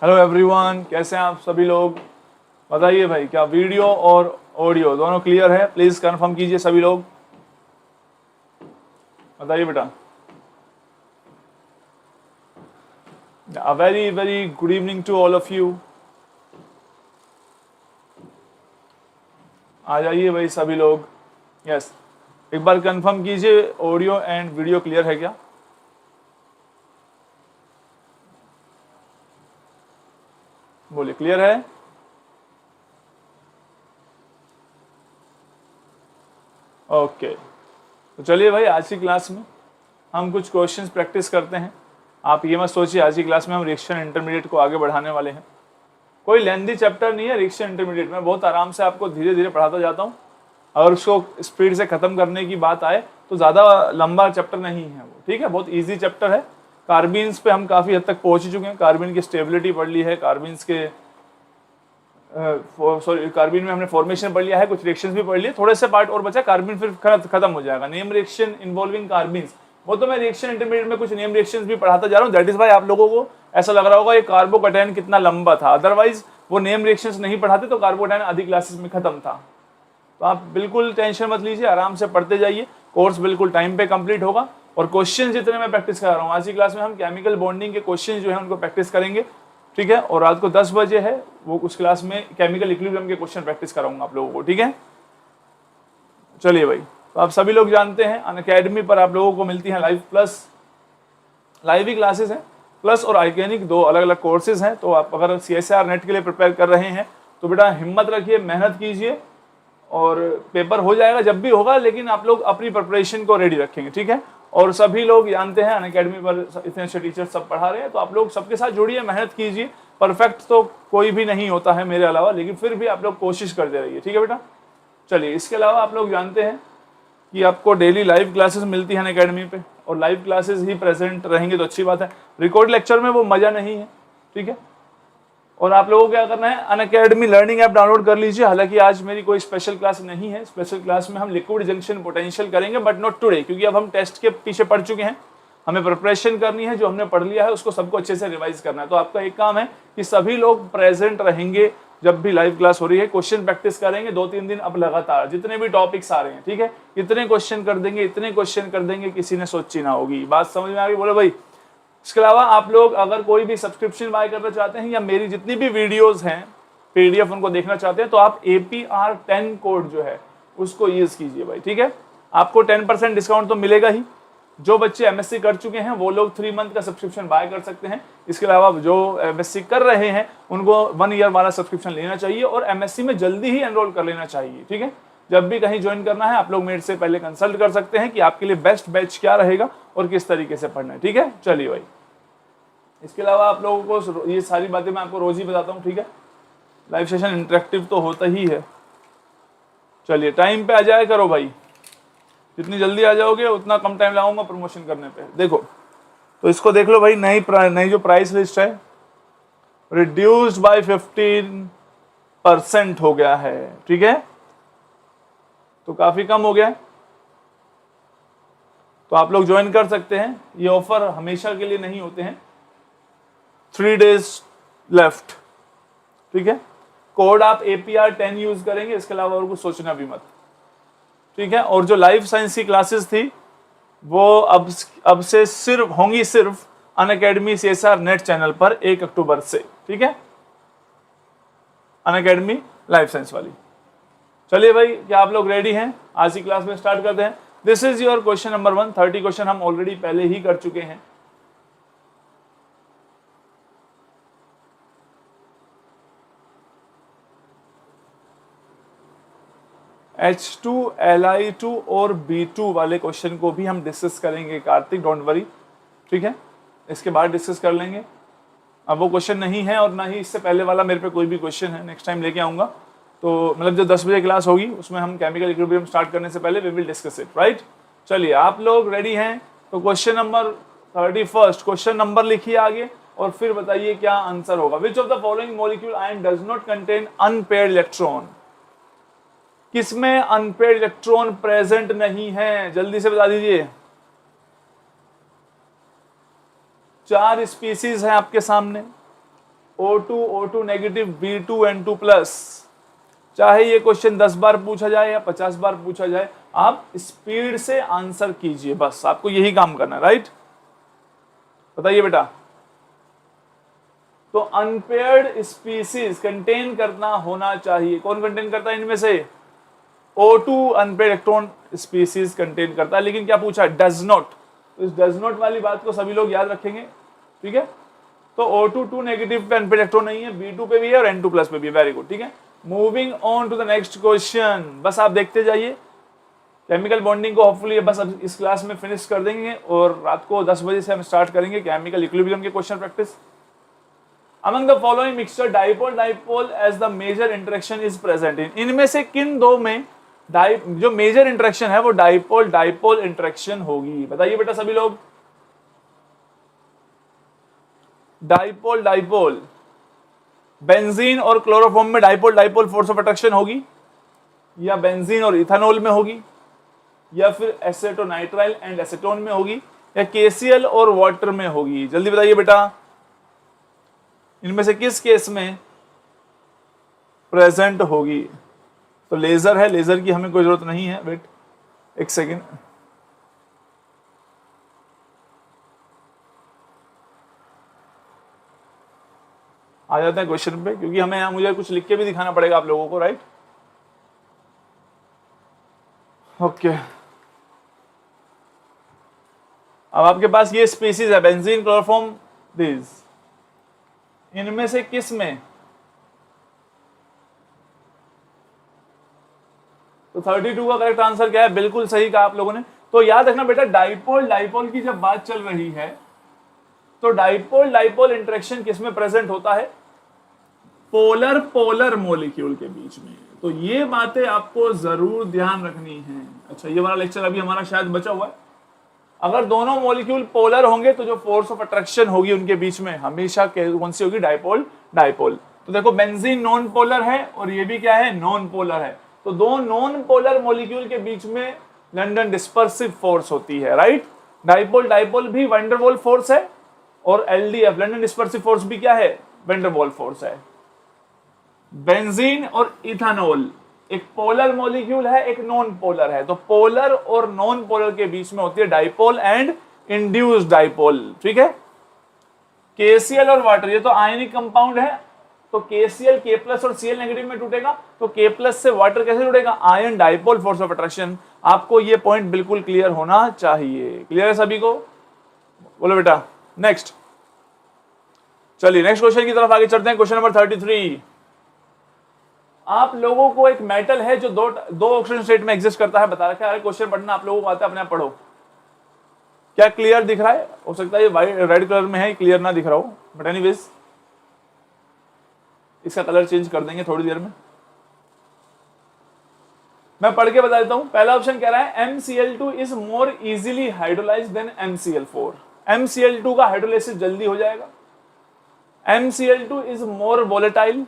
Hello everyone, कैसे हैं आप सभी लोग? बताइए भाई, क्या वीडियो और ऑडियो दोनों क्लियर है? प्लीज कंफर्म कीजिए सभी लोग, बताइए बेटा। A very very good evening to all of you. आ जाइए भाई सभी लोग। यस, एक बार कंफर्म कीजिए ऑडियो एंड वीडियो क्लियर है क्या? बोलिए, क्लियर है? ओके, तो चलिए भाई, आज की क्लास में हम कुछ क्वेश्चंस प्रैक्टिस करते हैं। आप ये मत सोचिए आज की क्लास में हम रिएक्शन इंटरमीडिएट को आगे बढ़ाने वाले हैं। कोई लेंथी चैप्टर नहीं है रिएक्शन इंटरमीडिएट में, बहुत आराम से आपको धीरे धीरे पढ़ाता जाता हूँ। अगर उसको स्पीड से खत्म करने की बात आए तो ज़्यादा लंबा चैप्टर नहीं है वो, ठीक है, बहुत ईजी चैप्टर है। कार्बीन्स पे हम काफ़ी हद तक पहुँच चुके हैं। कार्बिन की स्टेबिलिटी पढ़ ली है, कार्बिन्स के कार्बिन में हमने फॉर्मेशन पढ़ लिया है, कुछ रिएक्शंस भी पढ़ लिए, थोड़े से पार्ट और बचा, कार्बिन फिर खत्म हो जाएगा। नेम रिएक्शन इन्वॉल्विंग कार्बिन्स, वो तो मैं रिएक्शन इंटरमीडिएट में कुछ नेम रिएक्शंस भी पढ़ाता जा रहा हूँ। दैट इज वाई आप लोगों को ऐसा लग रहा होगा ये कार्बोकैटायन कितना लंबा था, अदरवाइज वो नेम रिएक्शंस नहीं पढ़ाते तो कार्बोकैटायन आधी क्लासेस में खत्म था। तो आप बिल्कुल टेंशन मत लीजिए, आराम से पढ़ते जाइए, कोर्स बिल्कुल टाइम पे कंप्लीट होगा। और क्वेश्चन जितने मैं प्रैक्टिस करा रहा हूँ, आज की क्लास में हम केमिकल बॉन्डिंग के क्वेश्चन जो है उनको प्रैक्टिस करेंगे, ठीक है। और रात को 10 बजे है वो, उस क्लास में केमिकल इक्विलिब्रियम के क्वेश्चन प्रैक्टिस कराऊंगा आप लोगों को, ठीक है। चलिए भाई, तो आप सभी लोग जानते हैं अनअकैडमी पर आप लोगों को मिलती हैं लाइव प्लस, लाइव ही क्लासेस हैं, प्लस और आर्गेनिक, दो अलग अलग कोर्सेज हैं। तो आप अगर CSIR नेट के लिए प्रिपेयर कर रहे हैं तो बेटा हिम्मत रखिए, मेहनत कीजिए और पेपर हो जाएगा जब भी होगा, लेकिन आप लोग अपनी प्रिपरेशन को रेडी रखेंगे, ठीक है। और सभी लोग जानते हैं अनअकैडमी पर इतने अच्छे टीचर सब पढ़ा रहे हैं, तो आप लोग सबके साथ जुड़िए, मेहनत कीजिए। परफेक्ट तो कोई भी नहीं होता है मेरे अलावा, लेकिन फिर भी आप लोग कोशिश करते रहिए, ठीक है बेटा। चलिए, इसके अलावा आप लोग जानते हैं कि आपको डेली लाइव क्लासेस मिलती हैं अनअकैडमी पे, और लाइव क्लासेस ही प्रेजेंट रहेंगे तो अच्छी बात है। रिकॉर्ड लेक्चर में वो मज़ा नहीं है, ठीक है। और आप लोगों को क्या करना है, अनअकैडमी लर्निंग ऐप डाउनलोड कर लीजिए। हालांकि आज मेरी कोई स्पेशल क्लास नहीं है, स्पेशल क्लास में हम लिक्विड जंक्शन पोटेंशियल करेंगे, बट नॉट टुडे, क्योंकि अब हम टेस्ट के पीछे पड़ चुके हैं। हमें प्रिपरेशन करनी है, जो हमने पढ़ लिया है उसको सबको अच्छे से रिवाइज करना है। तो आपका एक काम है कि सभी लोग प्रेजेंट रहेंगे जब भी लाइव क्लास हो रही है, क्वेश्चन प्रैक्टिस करेंगे 2-3 दिन अब लगातार, जितने भी टॉपिक्स आ रहे हैं, ठीक है। इतने क्वेश्चन कर देंगे, इतने क्वेश्चन कर देंगे, किसी ने सोची ना होगी। बात समझ में आ गई? बोलो भाई। इसके अलावा आप लोग अगर कोई भी सब्सक्रिप्शन बाय करना चाहते हैं या मेरी जितनी भी वीडियोस हैं PDF उनको देखना चाहते हैं, तो आप APR10 कोड जो है उसको यूज कीजिए भाई, ठीक है। आपको 10% डिस्काउंट तो मिलेगा ही। जो बच्चे MSc कर चुके हैं वो लोग 3 मंथ का सब्सक्रिप्शन बाय कर सकते हैं। इसके अलावा जो MSc कर रहे हैं उनको 1 ईयर वाला सब्सक्रिप्शन लेना चाहिए और MSc में जल्दी ही एनरोल कर लेना चाहिए, ठीक है। जब भी कहीं ज्वाइन करना है आप लोग मेरे से पहले कंसल्ट कर सकते हैं कि आपके लिए बेस्ट बैच क्या रहेगा और किस तरीके से पढ़ना है, ठीक है। चलिए भाई, इसके अलावा आप लोगों को ये सारी बातें मैं आपको रोज ही बताता हूँ, ठीक है। लाइव सेशन इंटरेक्टिव तो होता ही है। चलिए, टाइम पे आ जाया करो भाई, जितनी जल्दी आ जाओगे उतना कम टाइम लगाऊंगा प्रमोशन करने पे। देखो, तो इसको देख लो भाई, नई जो प्राइस लिस्ट है रिड्यूस्ड बाय 15% हो गया है, ठीक है। तो काफी कम हो गया है, तो आप लोग ज्वाइन कर सकते हैं। ये ऑफर हमेशा के लिए नहीं होते हैं, 3 डेज लेफ्ट, ठीक है। कोड आप APR10 यूज करेंगे, इसके अलावा और कुछ सोचना भी मत, ठीक है। और जो लाइव साइंस की क्लासेस थी वो अब से सिर्फ होंगी, सिर्फ अनअकैडमी CSIR नेट चैनल पर 1 अक्टूबर से, ठीक है। अनअकैडमी लाइव साइंस वाली। चलिए भाई, क्या आप लोग रेडी हैं? आज की क्लास में स्टार्ट करते हैं। This is your question number 1। 30 question हम ऑलरेडी पहले ही कर चुके हैं। H2Li2 और B2 वाले क्वेश्चन को भी हम डिस्कस करेंगे कार्तिक, डोंट वरी, ठीक है। इसके बाद डिस्कस कर लेंगे। अब वो क्वेश्चन नहीं है और ना ही इससे पहले वाला मेरे पे कोई भी क्वेश्चन है, नेक्स्ट टाइम लेके आऊंगा। तो मतलब जो 10 बजे क्लास होगी उसमें हम केमिकल इक्विलिब्रियम स्टार्ट करने से पहले we will discuss it, right. चलिए, आप लोग रेडी हैं? तो क्वेश्चन नंबर 31, क्वेश्चन नंबर लिखिए आगे और फिर बताइए क्या आंसर होगा। विच of the following molecule ion does not contain unpaired electron? किसमें अनपेयर्ड इलेक्ट्रॉन प्रेजेंट नहीं है? जल्दी से बता दीजिए। 4 स्पीसीज हैं आपके सामने, O2 नेगेटिव B2N2 प्लस। चाहे ये क्वेश्चन 10 बार पूछा जाए या 50 बार पूछा जाए, आप स्पीड से आंसर कीजिए, बस आपको यही काम करना है, राइट। बताइए बेटा। तो अनपेयर्ड स्पीसीज कंटेन करना होना चाहिए। कौन कंटेन करता है इनमें से? O2 unpaired electron species contain करता है, लेकिन क्या पूछा? Does not. तो इस डज नॉट वाली बात को सभी लोग याद रखेंगे, ठीक है। तो O2 नेगेटिव पे अनपेयर्ड इलेक्ट्रॉन नहीं है, B2 पे भी है और N2 प्लस पे भी है। वेरी गुड, ठीक है। Moving on to the next question, बस आप देखते जाइए। केमिकल बॉन्डिंग को होपफुली बस अब इस क्लास में फिनिश कर देंगे और रात को 10 बजे से हम स्टार्ट करेंगे केमिकल इक्विलिब्रियम के question practice. Among the following mixture dipole dipole as the major interaction is present in, इनमें से किन दो में जो मेजर इंटरेक्शन है वो डाइपोल डाइपोल इंटरेक्शन होगी? बताइए बेटा सभी लोग। डाइपोल डाइपोल, बेंजीन और क्लोरोफॉर्म में dipole dipole force of attraction होगी, या बेंजीन और इथेनॉल में होगी, या फिर एसेटोनाइट्राइल एंड एसीटोन में होगी, या KCl और वाटर में होगी? जल्दी बताइए बेटा, इनमें से किस केस में प्रेजेंट होगी? तो लेजर है, लेजर की हमें कोई जरूरत नहीं है। वेट एक सेकेंड, आ जाते हैं क्वेश्चन पे, क्योंकि हमें यहां मुझे कुछ लिख के भी दिखाना पड़ेगा आप लोगों को, राइट। ओके, अब आपके पास ये स्पीसीज है बेंजीन, क्लोरोफॉर्म, दिस, इनमें से किस में? तो 32 का करेक्ट आंसर क्या है? बिल्कुल सही कहा आप लोगों ने। तो याद रखना बेटा, डाइपोल डाइपोल की जब बात चल रही है तो डाइपोल डाइपोल इंटरेक्शन किस में प्रेजेंट होता है? पोलर पोलर मॉलिक्यूल के बीच में। तो ये बातें आपको जरूर ध्यान रखनी है। अच्छा, ये वाला लेक्चर अभी हमारा शायद बचा हुआ है। अगर दोनों मॉलिक्यूल पोलर होंगे तो जो फोर्स ऑफ अट्रैक्शन होगी उनके बीच में हमेशा कौन सी होगी? Dipole dipole. तो देखो, बेंजीन नॉन पोलर है और ये भी क्या है? नॉन पोलर है। तो दो नॉन पोलर मॉलिक्यूल के बीच में लंडन डिस्पर्सिव फोर्स होती है, राइट। डाइपोल डाइपोल भी वैंडरवॉल फोर्स है और LDF लंडन डिस्पर्सिव फोर्स भी क्या है? वैंडरवॉल फोर्स है। बेंजीन और इथेनॉल एक पोलर मॉलिक्यूल है, एक नॉन पोलर है। तो पोलर और नॉन पोलर के बीच में होती है डाइपोल एंड इंड्यूस्ड डाइपोल, ठीक है। KCl और वाटर, ये तो आयनिक कंपाउंड है, तो KCl K+ और Cl नेगेटिव में टूटेगा, तो K+ से वाटर कैसे जुड़ेगा? Ion dipole force of attraction. आपको ये पॉइंट बिल्कुल क्लियर होना चाहिए। क्लियर है सभी को? बोलो बेटा। नेक्स्ट, चलिए नेक्स्ट क्वेश्चन की तरफ आगे चलते हैं। Question number 33। आप लोगों को एक मेटल है जो दो ऑक्सीजन स्टेट में एग्जिस्ट करता है, बता रखा है। क्वेश्चन पढ़ना आप लोगों को आता है, अपने आप पढ़ो। क्या क्लियर दिख रहा है? हो सकता है ये वाइट रेड कलर में है, क्लियर ना दिख रहा हो, बट एनीवेज इसका कलर चेंज कर देंगे थोड़ी देर में। मैं पढ़ के बता देता हूं। पहला ऑप्शन कह रहा है MCl2 is more easily hydrolysed than MCl4। MCl2 का हाइड्रोलाइसिस जल्दी हो जाएगा। MCl2 is more volatile.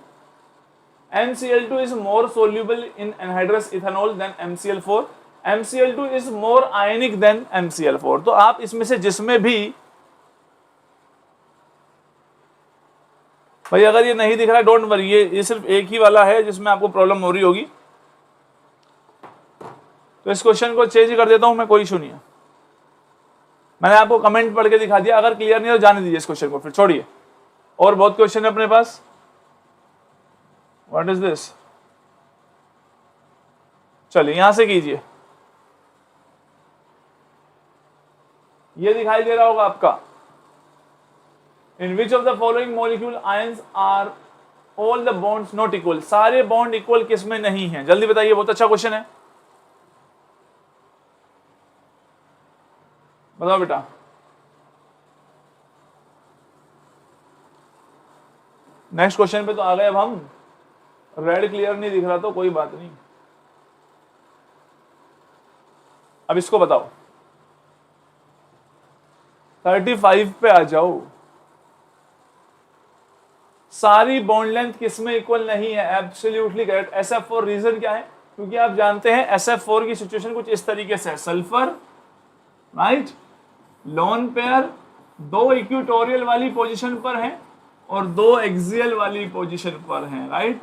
MCl2 is more soluble in anhydrous ethanol than MCl4. MCl2 is more ionic than MCl4. तो आप इसमें से जिसमें भी, भाई अगर ये नहीं दिख रहा है डोंट वरी, ये सिर्फ एक ही वाला है जिसमें आपको प्रॉब्लम हो रही होगी, तो इस क्वेश्चन को चेंज कर देता हूं मैं, कोई इशू नहीं है। मैंने आपको कमेंट पढ़ के दिखा दिया, अगर क्लियर नहीं है तो जाने दीजिए इस क्वेश्चन को, फिर छोड़िए। और बहुत क्वेश्चन है अपने पास। What is this? चलिए यहां से कीजिए। ये दिखाई दे रहा होगा आपका। In which of the following molecule ions are all the bonds not equal? सारे बॉन्ड इक्वल किस में नहीं है? जल्दी बताइए, बहुत अच्छा क्वेश्चन है, बताओ बेटा। नेक्स्ट क्वेश्चन पे तो आ गए अब हम। रेड क्लियर नहीं दिख रहा तो कोई बात नहीं, अब इसको बताओ। 35 पे आ जाओ। सारी बॉन्ड लेंथ किस में इक्वल नहीं है? Absolutely correct, SF4। रीजन क्या है? क्योंकि आप जानते हैं SF4 की सिचुएशन कुछ इस तरीके से है। सल्फर, राइट, लोन पेयर, दो इक्विटोरियल वाली पोजीशन पर है और 2 एक्सियल वाली पोजीशन पर हैं, राइट।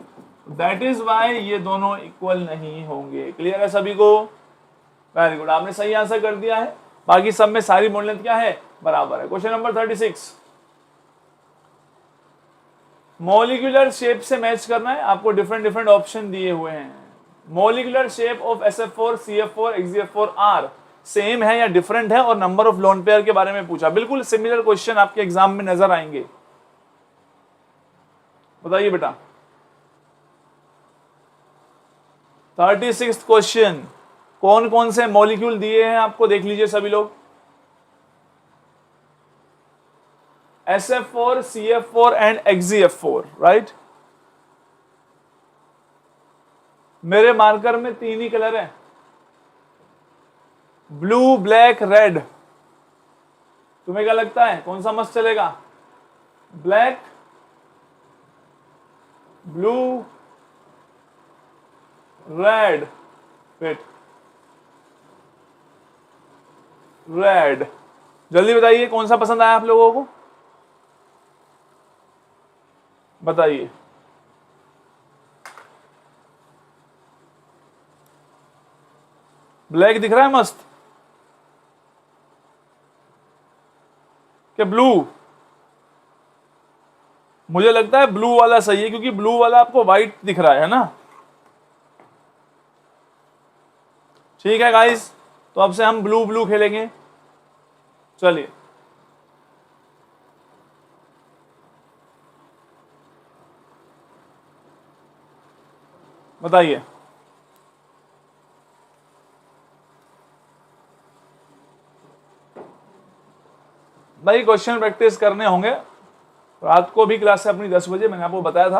दैट इज वाई ये दोनों इक्वल नहीं होंगे। क्लियर है सभी को? वेरी गुड, आपने सही आंसर कर दिया है। बाकी सब में सारी मोड लेंथ क्या है? बराबर है। क्वेश्चन नंबर 36, मॉलिक्यूलर शेप से मैच करना है आपको। डिफरेंट डिफरेंट ऑप्शन दिए हुए हैं। Molecular shape of SF4, CF4, XeF4 are same है या डिफरेंट है, और नंबर ऑफ लोन पेयर के बारे में पूछा। बिल्कुल सिमिलर क्वेश्चन आपके एग्जाम में नजर आएंगे। बताइए बेटा। 36 क्वेश्चन, कौन कौन से मॉलिक्यूल दिए हैं आपको, देख लीजिए सभी लोग। SF4, CF4 and XeF4, right. मेरे मार्कर में 3 ही कलर है, ब्लू, ब्लैक, रेड। तुम्हें क्या लगता है कौन सा मस्त चलेगा? Black, blue, red, wait, red. जल्दी बताइए कौन सा पसंद आया आप लोगों को, बताइए। ब्लैक दिख रहा है मस्त, क्या ब्लू? मुझे लगता है ब्लू वाला सही है, क्योंकि ब्लू वाला आपको व्हाइट दिख रहा है ना। ठीक है गाइस, तो अब से हम ब्लू ब्लू खेलेंगे। चलिए, बताइए। भाई क्वेश्चन प्रैक्टिस करने होंगे। रात को भी क्लास है अपनी 10 बजे, मैंने आपको बताया था।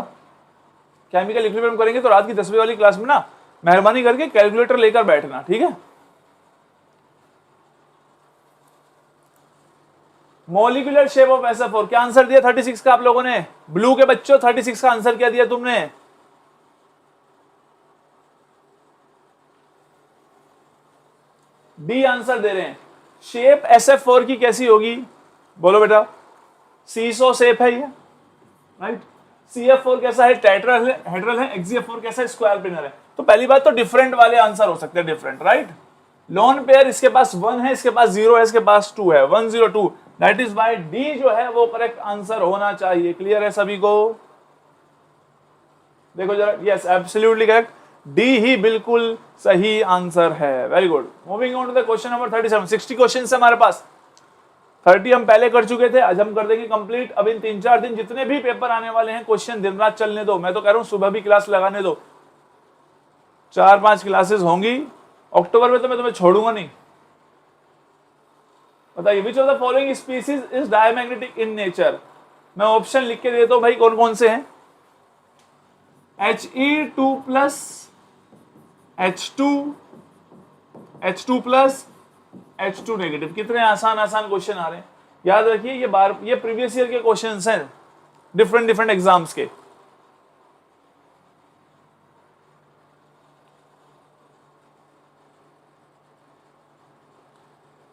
केमिकल इक्विलिब्रियम करेंगे तो रात की 10 बजे वाली क्लास में ना मेहरबानी करके कैलकुलेटर लेकर बैठना, ठीक है। मॉलिक्यूलर शेप ऑफ SF4, क्या आंसर दिया 36 का आप लोगों ने? ब्लू के बच्चों 36 का आंसर क्या दिया तुमने? डी आंसर दे रहे हैं। शेप SF4 की कैसी होगी बोलो बेटा? सीसो शेप है ये, राइट। CF4 कैसा है? टेट्राहेड्रल है, हेड्रल है। XeF4 कैसा है? स्क्वायर प्लेनर है। तो पहली बात तो डिफरेंट वाले आंसर हो सकते हैं, डिफरेंट, राइट। लोन पेयर इसके पास 1 है, इसके पास 0 है, इसके पास 2 है, 1 0 2। दैट इज वाई डी जो है वो करेक्ट आंसर होना चाहिए। क्लियर है सभी को? देखो जरा, यस एब्सोल्युटली करेक्ट, डी ही बिल्कुल सही आंसर है। Very good. Moving on to the question number 37। 60 क्वेश्चन है हमारे पास। 30 हम पहले कर चुके थे, आज हम कर देंगे कंप्लीट। अब इन 3-4 दिन जितने भी पेपर आने वाले हैं, क्वेश्चन दिन रात चलने दो। मैं तो कह रहा हूं सुबह भी क्लास लगाने दो। 4-5 क्लासेस होंगी अक्टूबर में, तो मैं तुम्हें छोड़ूंगा नहीं। बताइए, विच of the following species is diamagnetic in nature? मैं ऑप्शन लिख के देता हूं भाई, कौन कौन से हैं। He2+, H2, H2+, H2 negative. कितने आसान आसान क्वेश्चन आ रहे हैं, याद रखिए। ये प्रीवियस ईयर के क्वेश्चंस हैं, डिफरेंट डिफरेंट एग्जाम्स के।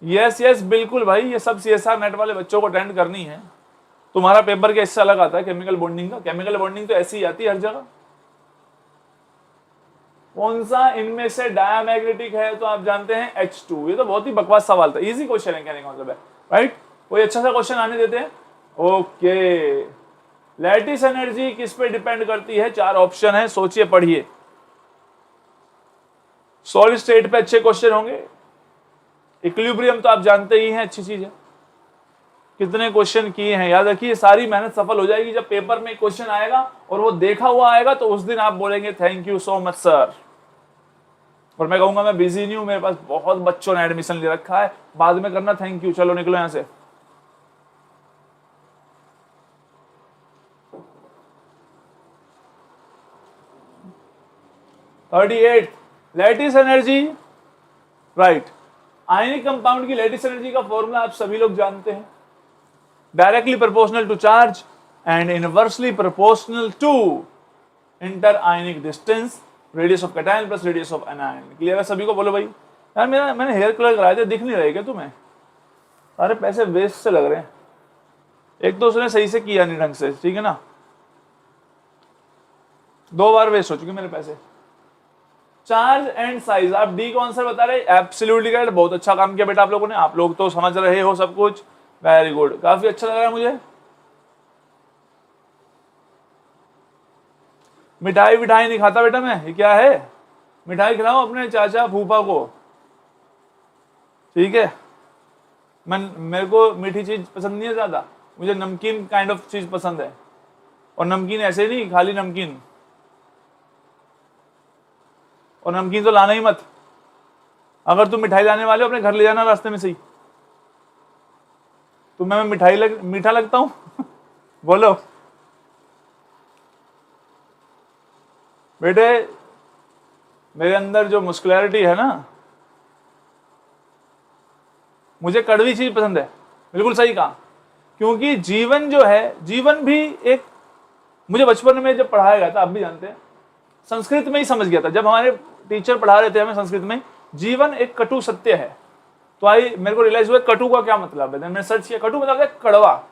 यस यस बिल्कुल भाई, ये सब CSR नेट वाले बच्चों को अटेंड करनी है। तुम्हारा पेपर क्या इससे अलग आता है केमिकल बॉन्डिंग का? केमिकल बॉन्डिंग तो ऐसी ही आती है हर जगह। कौन सा इनमें से डायमैग्नेटिक है? तो आप जानते हैं H2। ये तो बहुत ही बकवास सवाल था, इजी क्वेश्चन है कहने का मतलब है, राइट। कोई अच्छा सा क्वेश्चन आने देते हैं। ओके, लैटिस एनर्जी किस पे डिपेंड करती है? 4 ऑप्शन है, सोचिए पढ़िए। सॉलिड स्टेट पे अच्छे क्वेश्चन होंगे। इक्विलिब्रियम तो आप जानते ही हैं, अच्छी चीज है। कितने क्वेश्चन किए हैं याद रखिए। सारी मेहनत सफल हो जाएगी जब पेपर में क्वेश्चन आएगा और वो देखा हुआ आएगा, तो उस दिन आप बोलेंगे thank you so much sir. और मैं कहूंगा मैं बिजी नहीं हूं, मेरे पास बहुत बच्चों ने एडमिशन ले रखा है, बाद में करना थैंक यू। चलो निकलो यहां से। Lattice energy, right. Ionic compound की लैटिस एनर्जी का फॉर्मूला आप सभी लोग जानते हैं। Directly proportional to charge and inversely proportional to inter ionic distance, radius of cation plus radius of anion. Clear है सभी को? बोलो भाई। यार मैंने हेयर कलर कराया था, दिख नहीं रहे क्या तुम्हें? सारे पैसे वेस्ट से लग रहे हैं। एक तो उसने सही से किया नहीं ढंग से, ठीक है ना, 2 बार वेस्ट हो चुके मेरे पैसे। चार्ज एंड साइज, आप डी का आंसर बता रहे, एब्सोल्युटली करेक्ट, बहुत अच्छा काम किया बेटा आप लोगों ने, आप लोग तो समझ रहे हो सब कुछ, वेरी गुड, काफी अच्छा लग रहा है मुझे। मिठाई विठाई नहीं खाता बेटा मैं, ये क्या है, मिठाई खिलाओ अपने चाचा फूफा को, ठीक है। मेरे को मीठी चीज पसंद नहीं है ज्यादा, मुझे नमकीन काइंड ऑफ चीज पसंद है, और नमकीन ऐसे नहीं खाली नमकीन, और नमकीन तो लाना ही मत, अगर तुम मिठाई लाने वाले हो अपने घर ले जाना रास्ते में से ही। तुम्हें मैं मीठा लगता हूं बोलो बेटे, मेरे अंदर जो मस्कुलैरिटी है ना, मुझे कड़वी चीज पसंद है, बिल्कुल सही कहा, क्योंकि जीवन जो है, जीवन भी एक, मुझे बचपन में जब पढ़ाया गया था, आप भी जानते हैं, संस्कृत में ही समझ गया था, जब हमारे टीचर पढ़ा रहे थे हमें संस्कृत में, जीवन एक कटु सत्य है, तो मेरे को रियलाइज हुआ कटु का क्या मतलब है, मैंने सर्च किया, कटु मतलब है कड़वा,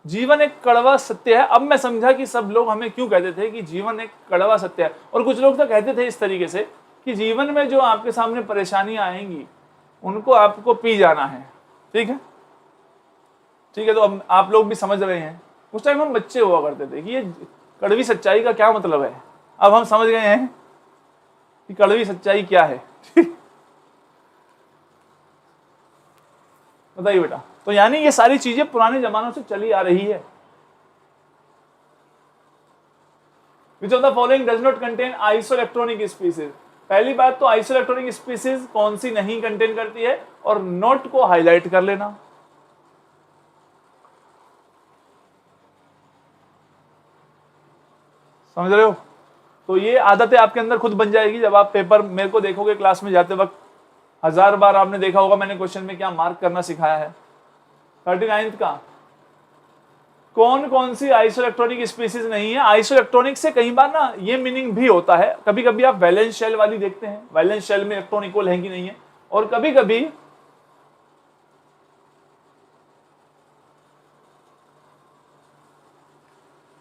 जीवन एक कड़वा सत्य है। अब मैं समझा कि सब लोग हमें क्यों कहते थे कि जीवन एक कड़वा सत्य है, और कुछ लोग तो कहते थे इस तरीके से कि जीवन में जो आपके सामने परेशानियां आएंगी उनको आपको पी जाना है, ठीक है, ठीक है। तो अब आप लोग भी समझ रहे हैं, उस टाइम हम बच्चे हुआ करते थे कि ये कड़वी सच्चाई का क्या मतलब है, अब हम समझ गए हैं कि कड़वी सच्चाई क्या है बताइए बेटा। तो यानी ये सारी चीजें पुराने जमानों से चली आ रही है। Which of the following does not contain isoelectronic species? पहली बात तो आइसोइलेक्ट्रॉनिक स्पीसीज कौन सी नहीं कंटेन करती है, और नोट को हाईलाइट कर लेना। समझ रहे हो, तो ये आदतें आपके अंदर खुद बन जाएगी जब आप पेपर मेरे को देखोगे क्लास में जाते वक्त। 1000 बार आपने देखा होगा मैंने क्वेश्चन में क्या मार्क करना सिखाया है। 39th का, कौन कौन सी आइसोइलेक्ट्रॉनिक स्पीसीज नहीं है। आइसोइलेक्ट्रॉनिक से कई बार ना ये मीनिंग भी होता है, कभी कभी आप वैलेंस शेल वाली देखते हैं, वैलेंस शेल में इलेक्ट्रॉन इक्वल है कि नहीं है, और कभी कभी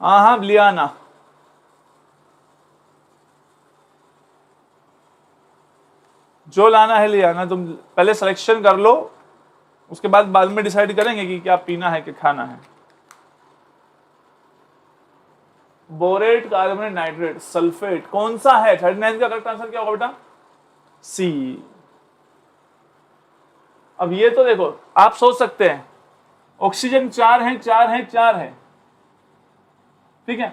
हाँ लियाना, जो लाना है ले आना, तुम पहले सिलेक्शन कर लो, उसके बाद में डिसाइड करेंगे कि क्या पीना है कि खाना है। बोरेट, कार्बोनेट, नाइट्रेट, सल्फेट, कौन सा है। 39 का करेक्ट आंसर क्या होगा बेटा, सी। अब ये तो देखो आप सोच सकते हैं ऑक्सीजन 4 है, 4 है, 4 है, ठीक है,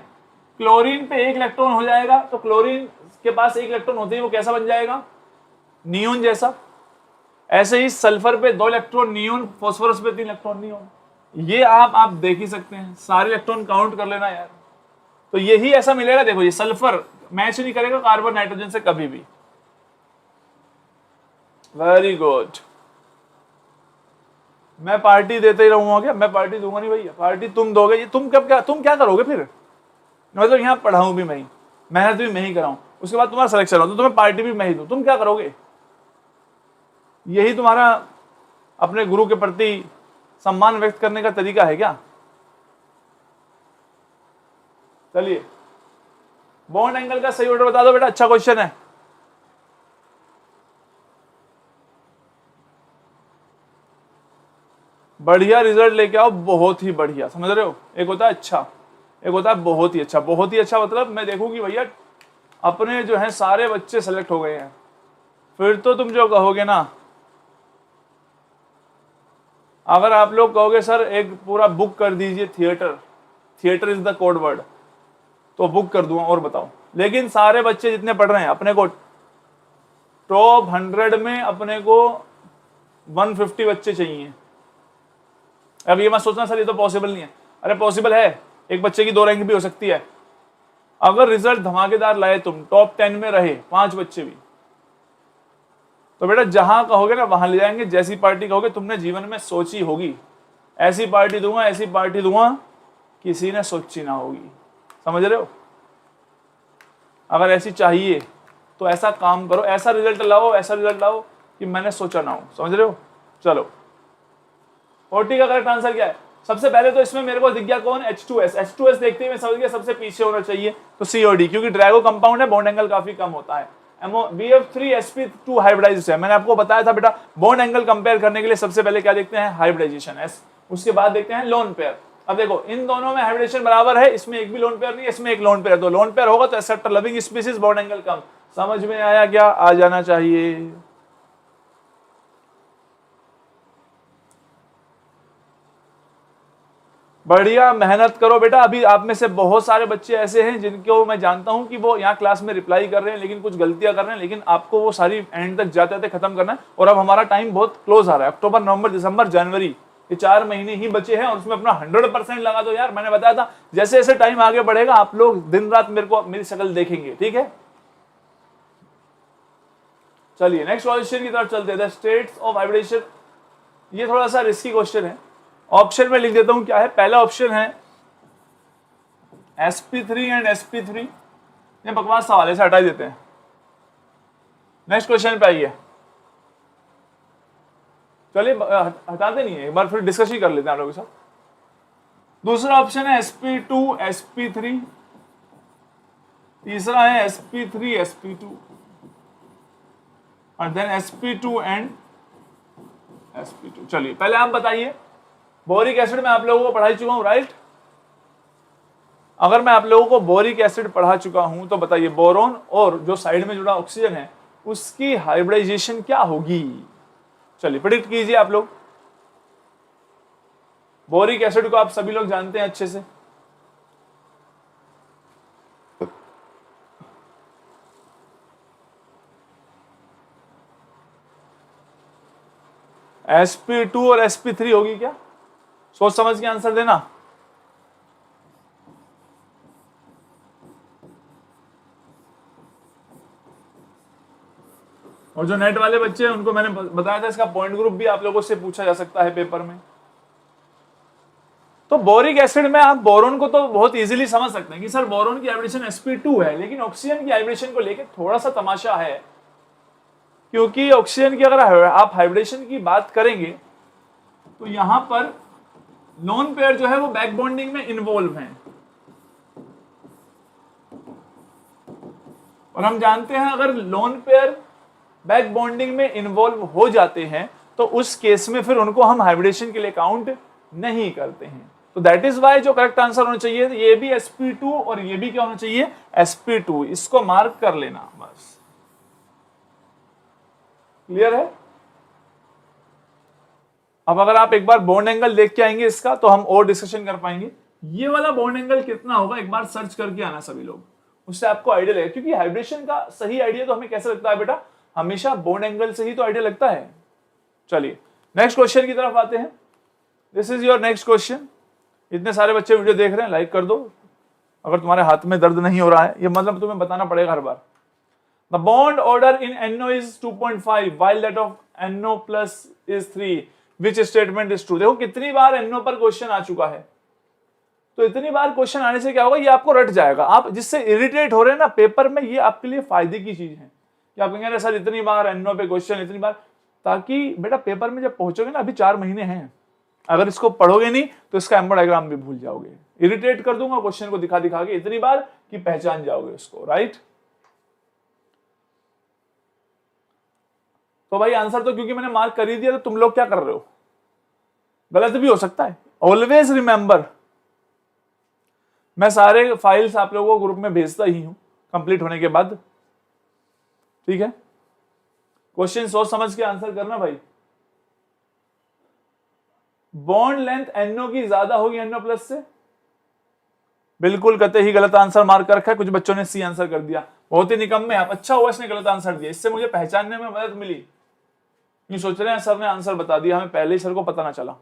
क्लोरीन पे 1 इलेक्ट्रॉन हो जाएगा, तो क्लोरीन के पास 1 इलेक्ट्रॉन होते ही वो कैसा बन जाएगा, नियोन जैसा। ऐसे ही सल्फर पे 2 इलेक्ट्रॉन नियोन, फास्फोरस पे 3 इलेक्ट्रॉन नियोन। ये आप देख ही सकते हैं, सारे इलेक्ट्रॉन काउंट कर लेना यार, तो यही ऐसा मिलेगा। देखो ये सल्फर मैच नहीं करेगा कार्बन नाइट्रोजन से कभी भी। वेरी गुड, मैं पार्टी देते ही रहूंगा क्या, मैं पार्टी दूंगा नहीं भैया, पार्टी तुम दोगे। ये तुम क्या करोगे फिर, मतलब यहाँ पढ़ाऊं भी मैं ही, मेहनत भी मैं ही कराऊं, उसके बाद तुम्हारा सिलेक्शन हो तो तुम्हें पार्टी भी मैं ही दूं, तुम क्या करोगे। यही तुम्हारा अपने गुरु के प्रति सम्मान व्यक्त करने का तरीका है क्या। चलिए बॉन्ड एंगल का सही ऑर्डर बता दो बेटा, अच्छा क्वेश्चन है। बढ़िया रिजल्ट लेके आओ, बहुत ही बढ़िया, समझ रहे हो। एक होता है अच्छा, एक होता है बहुत ही अच्छा। बहुत ही अच्छा मतलब मैं देखूंगी भैया अपने जो है सारे बच्चे सेलेक्ट हो गए हैं, फिर तो तुम जो कहोगे ना, अगर आप लोग कहोगे सर एक पूरा बुक कर दीजिए theatre, theatre is the code word, तो बुक कर दूंगा और बताओ। लेकिन सारे बच्चे जितने पढ़ रहे हैं, अपने को टॉप 100 में अपने को 150 बच्चे चाहिए। अब ये मत सोचना सर ये तो पॉसिबल नहीं है, अरे पॉसिबल है, एक बच्चे की 2 रैंक भी हो सकती है। अगर रिजल्ट धमाकेदार लाए, तुम टॉप 10 में रहे 5 बच्चे भी, तो बेटा जहां कहोगे ना वहां ले जाएंगे। जैसी पार्टी कहोगे तुमने जीवन में सोची होगी, ऐसी पार्टी दूंगा, ऐसी पार्टी दूंगा, किसी ने सोची ना होगी, समझ रहे हो। अगर ऐसी चाहिए तो ऐसा काम करो, ऐसा रिजल्ट लाओ, ऐसा रिजल्ट लाओ कि मैंने सोचा ना हो, समझ रहे हो। चलो 40 का करेक्ट आंसर क्या है, सबसे पहले तो इसमें मेरे को दिख गया कौन, H2S। H2S देखते ही मैं समझ गया सबसे पीछे होना चाहिए तो COD, क्योंकि ड्रैगो कंपाउंड है, बॉन्ड एंगल काफी कम होता है। BF3sp2 हाइब्रिडाइज्ड है, मैंने आपको बताया था बेटा बॉन्ड एंगल कंपेयर करने के लिए सबसे पहले क्या देखते हैं, हाइब्रिडाइजेशन S, उसके बाद देखते हैं लोन पेयर। अब देखो इन दोनों में हाइब्रिडेशन बराबर है, इसमें एक भी लोन पेयर नहीं है, इसमें एक लोन पेयर है, तो लोन पेयर होगा तो acceptor loving species, bond angle कम। समझ में आया क्या, आ जाना चाहिए। बढ़िया मेहनत करो बेटा। अभी आप में से बहुत सारे बच्चे ऐसे हैं जिनको मैं जानता हूं कि वो यहाँ क्लास में रिप्लाई कर रहे हैं लेकिन कुछ गलतियां कर रहे हैं, लेकिन आपको वो सारी एंड तक जाते जाते खत्म करना है। और अब हमारा टाइम बहुत क्लोज आ रहा है, अक्टूबर नवंबर दिसंबर जनवरी, ये 4 महीने ही बचे हैं और उसमें अपना 100% लगा दो यार। मैंने बताया था जैसे जैसे टाइम आगे बढ़ेगा आप लोग दिन रात मेरी शक्ल देखेंगे, ठीक है। चलिए नेक्स्ट क्वेश्चन की तरफ चलते हैं, स्टेट्स ऑफ हाइब्रिडेशन। ये थोड़ा सा रिस्की क्वेश्चन है, ऑप्शन में लिख देता हूं क्या है। पहला ऑप्शन है sp3 एंड sp3, ये बकवास सवाल है, इसे हटा देते हैं। नेक्स्ट क्वेश्चन पे आइए। चलिए हटाते नहीं है, एक बार फिर डिस्कस ही कर लेते हैं आप लोगों के साथ। दूसरा ऑप्शन है sp2 sp3, तीसरा है sp3 sp2 और देन sp2 एंड sp2। चलिए पहले आप बताइए, बोरिक एसिड में आप लोगों को पढ़ा चुका हूं, राइट। अगर मैं आप लोगों को बोरिक एसिड पढ़ा चुका हूं तो बताइए बोरोन और जो साइड में जुड़ा ऑक्सीजन है उसकी हाइब्रिडाइजेशन क्या होगी। चलिए प्रेडिक्ट कीजिए आप लोग। बोरिक एसिड को आप सभी लोग जानते हैं अच्छे से, sp2 और sp3 होगी क्या, सोच समझ के आंसर देना। और जो नेट वाले बच्चे हैं उनको मैंने बताया था इसका पॉइंट ग्रुप भी आप लोगों से पूछा जा सकता है पेपर में। तो बोरिक एसिड में आप बोरोन को तो बहुत इजीली समझ सकते हैं कि सर बोरोन की हाइब्रिडेशन sp2 है, लेकिन ऑक्सीजन की हाइब्रिडेशन को लेकर थोड़ा सा तमाशा है, क्योंकि ऑक्सीजन की अगर आप हाइब्रिडेशन की बात करेंगे तो यहां पर लोन पेयर जो है वो बैक बॉन्डिंग में इन्वॉल्व हैं, और हम जानते हैं अगर लोन पेयर बैक बॉन्डिंग में इन्वॉल्व हो जाते हैं तो उस केस में फिर उनको हम हाइब्रिडेशन के लिए काउंट नहीं करते हैं। तो दैट इज वाई जो करेक्ट आंसर होना चाहिए ये भी sp2 और ये भी क्या होना चाहिए sp2, इसको मार्क कर लेना बस। क्लियर है। अब अगर आप एक बार बॉन्ड एंगल देख के आएंगे इसका तो हम और डिस्कशन कर पाएंगे। ये वाला बॉन्ड एंगल कितना होगा एक बार सर्च करके आना सभी लोग, उससे आपको आइडिया लगेगा, क्योंकि हाइब्रिडेशन का सही आइडिया तो हमें कैसे लगता है बेटा, हमेशा बॉन्ड एंगल से ही तो आइडिया लगता है। चलिए नेक्स्ट क्वेश्चन की तरफ आते हैं। This is your next question. इतने सारे बच्चे वीडियो देख रहे हैं, लाइक कर दो। अगर तुम्हारे हाथ में दर्द नहीं हो रहा है, ये मतलब तुम्हें बताना पड़ेगा हर बार। The bond order in NO is 2.5 while that of NO plus is 3, which statement is true। देखो कितनी बार NO पर क्वेश्चन आ चुका है, तो इतनी बार क्वेश्चन आने से क्या होगा, ये आपको रट जाएगा। आप जिससे इरिटेट हो रहे हैं ना पेपर में, ये आपके लिए फायदे की चीज है कि आप कहेंगे सर इतनी बार NO पे क्वेश्चन, इतनी बार, ताकि बेटा पेपर में जब पहुंचोगे ना, अभी 4 महीने हैं, अगर इसको पढ़ोगे नहीं तो इसका एम्बो डायग्राम भी भूल जाओगे। इरिटेट कर दूंगा क्वेश्चन को दिखा दिखा के इतनी बार कि पहचान जाओगे उसको, राइट। तो भाई आंसर तो क्योंकि मैंने मार्क कर ही दिया, तो तुम लोग क्या कर रहे हो, गलत भी हो सकता है। ऑलवेज रिमेंबर, मैं सारे फाइल्स आप लोगों को ग्रुप में भेजता ही हूं कंप्लीट होने के बाद, ठीक है। क्वेश्चन सोच समझ के आंसर करना भाई। बॉन्ड लेंथ NO की ज्यादा होगी NO प्लस से, बिल्कुल कतई ही गलत आंसर मार्क कर रखा है। कुछ बच्चों ने C आंसर कर दिया, बहुत ही निकम्मे आप। अच्छा हुआ इसने गलत आंसर दिया, इससे मुझे पहचानने में मदद मिली। ये सोच रहे हैं सर ने आंसर बता दिया, हमें पहले ही सर को पता ना चला।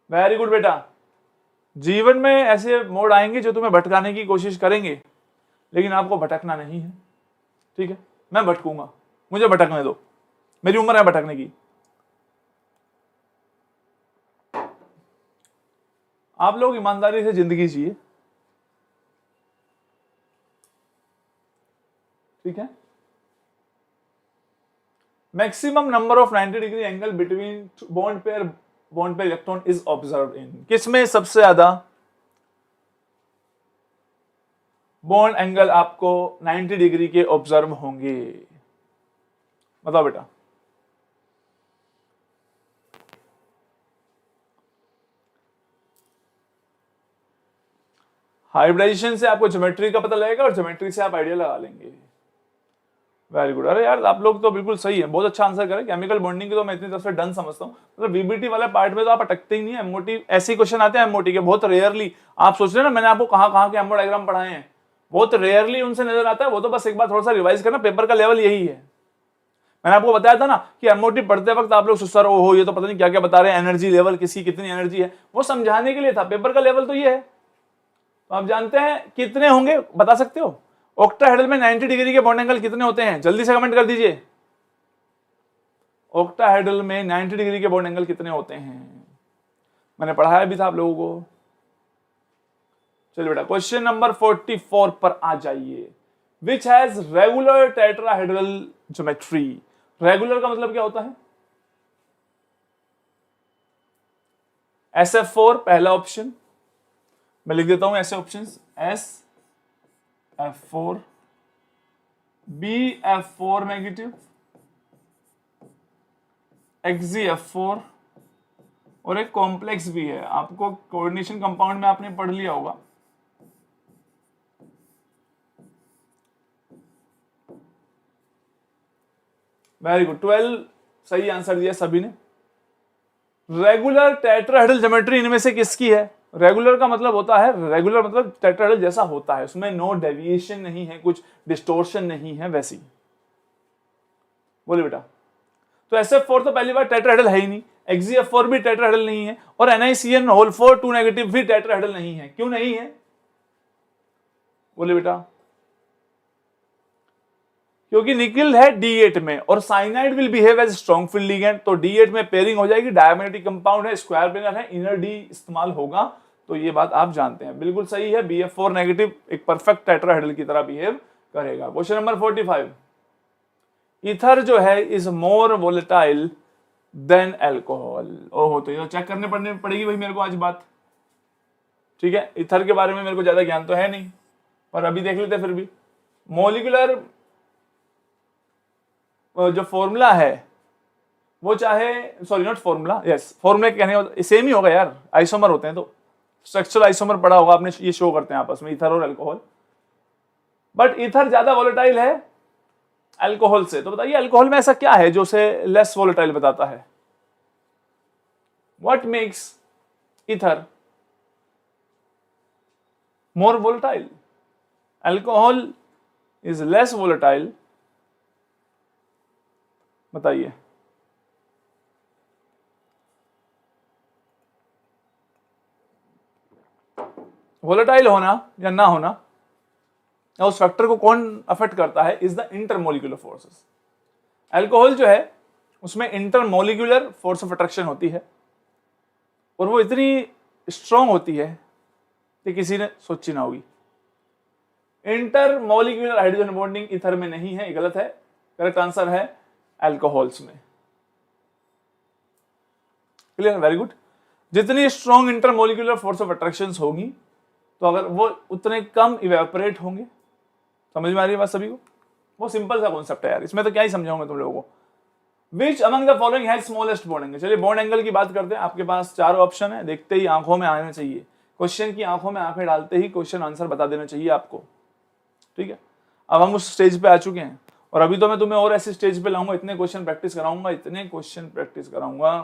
वेरी गुड बेटा। जीवन में ऐसे मोड़ आएंगे जो तुम्हें भटकाने की कोशिश करेंगे, लेकिन आपको भटकना नहीं है, ठीक है। मैं भटकूंगा, मुझे भटकने दो, मेरी उम्र है भटकने की। आप लोग ईमानदारी से जिंदगी जिए, ठीक है। Maximum number of 90 degree angle between bond pair bond पे इलेक्ट्रॉन इज ऑब्जर्व इन, किसमें सबसे ज्यादा बॉन्ड एंगल आपको 90 डिग्री के ऑब्जर्व होंगे? बताओ बेटा। हाइब्रिडाइजेशन से आपको ज्योमेट्री का पता लगेगा और ज्योमेट्री से आप आइडिया लगा लेंगे। Very good. अरे यार आप लोग तो बिल्कुल सही है, बहुत अच्छा आंसर करें। केमिकल बॉन्डिंग की तो मैं इतनी तरफ से डन समझता हूँ, मतलब वीबीटी वाले पार्ट में तो आप अटकते ही नहीं है। एमओटी ऐसे क्वेश्चन आते हैं, एमओटी के बहुत रेयरली। आप सोच रहे हैं ना मैंने आपको कहाँ के एमओ डायग्राम पढ़ाए हैं, बहुत रेयरली उनसे नजर आता है। वो तो बस एक बार थोड़ा सा रिवाइज करना, पेपर का लेवल यही है। मैंने आपको बताया था ना कि एमओटी पढ़ते वक्त आप लोग सर ओहो ये तो पता नहीं क्या क्या बता रहे हैं, एनर्जी लेवल किसी कितनी एनर्जी है, वो समझाने के लिए था। पेपर का लेवल तो ये है। तो आप जानते हैं कितने होंगे, बता सकते हो? ऑक्टाहेड्रल में 90 डिग्री के बॉन्ड एंगल कितने होते हैं? जल्दी से कमेंट कर दीजिए। ऑक्टाहेड्रल में 90 डिग्री के बॉन्ड एंगल कितने होते हैं? मैंने पढ़ाया भी था आप लोगों को। चलिए बेटा क्वेश्चन नंबर 44 पर आ जाइए। Which has regular tetrahedral geometry. Regular का मतलब क्या होता है? SF4 पहला ऑप्शन, मैं लिख देता हूं ऐसे options, SF4, BF4 negative, XgF4 और एक कॉम्प्लेक्स भी है। आपको कोऑर्डिनेशन कंपाउंड में आपने पढ़ लिया होगा। वेरी गुड, 12 सही आंसर दिया सभी ने। रेगुलर टेट्राहेड्रल ज्योमेट्री इनमें से किसकी है? रेगुलर का मतलब होता है, रेगुलर मतलब टेट्राहेड्रल जैसा होता है, उसमें नो डेविएशन नहीं है, कुछ डिस्टोर्शन नहीं है, वैसी। बोले बेटा। तो SF4 तो पहली बार टेट्राहेड्रल है ही नहीं, XgF4 भी टेट्राहेड्रल नहीं है, और NiCN4 2 नेगेटिव भी टेट्राहेड्रल नहीं है। क्यों नहीं है? बोले बेटा। क्योंकि निकल है D8 में और cyanide will behave as strong field ligand, तो D8 में पेयरिंग हो जाएगी, डायमैग्नेटिक कंपाउंड है, स्क्वायर ब्रिंगर है, इनर D इस्तेमाल होगा। तो ये बात आप जानते हैं, बिल्कुल सही है। BF4 नेगेटिव एक परफेक्ट टेट्राहेड्रल की तरह बिहेव करेगा। Question number 45। ईथर जो है is more volatile than alcohol. ओहो, तो ये चेक करने पड़ेगी भाई मेरे को आज बात। ठीक है, ईथर के बारे में मेरे को ज्यादा ज्ञान तो है नहीं, पर अभी देख लेते फिर भी। मॉलिक्यूलर जो फॉर्मूला है वो चाहे, sorry not formula, yes formula कहने सेम ही होगा यार, आइसोमर होते हैं, तो स्ट्रक्चरल आइसोमर पढ़ा होगा आपने, ये शो करते हैं आपस में ईथर और अल्कोहल। बट ईथर ज्यादा वोलेटाइल है अल्कोहल से, तो बताइए अल्कोहल में ऐसा क्या है जो उसे लेस वोलेटाइल बताता है? What makes ether more volatile? Alcohol is less volatile, बताइए। वोलेटाइल होना या ना होना, या उस फैक्टर को कौन अफेक्ट करता है, is the intermolecular forces. Alcohol जो है उसमें इंटरमोलिकुलर फोर्स ऑफ अट्रैक्शन होती है, और वो इतनी स्ट्रॉन्ग होती है कि किसी ने सोची ना होगी। इंटरमोलिकुलर हाइड्रोजन बॉन्डिंग ईथर में नहीं है, गलत है। करेक्ट आंसर है अल्कोहल्स में। Clear, very good. जितनी strong intermolecular force of attraction होगी, तो अगर वो उतने कम इवेपोरेट होंगे। समझ में आ रही है बात सभी को? वो सिंपल सा कॉन्सेप्ट है यार, इसमें तो क्या ही समझाऊंगा तुम लोगों को। Which among the following has smallest bond angle. चलिए बॉन्ड एंगल की बात करते हैं। आपके पास 4 ऑप्शन है, देखते ही आंखों में आना चाहिए। क्वेश्चन की आंखों में आंखें डालते ही क्वेश्चन आंसर बता देना चाहिए आपको। ठीक है, अब हम उस स्टेज पे आ चुके हैं, और अभी तो मैं तुम्हें और ऐसे स्टेज पे लाऊंगा, इतने क्वेश्चन प्रैक्टिस कराऊंगा, इतने क्वेश्चन प्रैक्टिस कराऊंगा,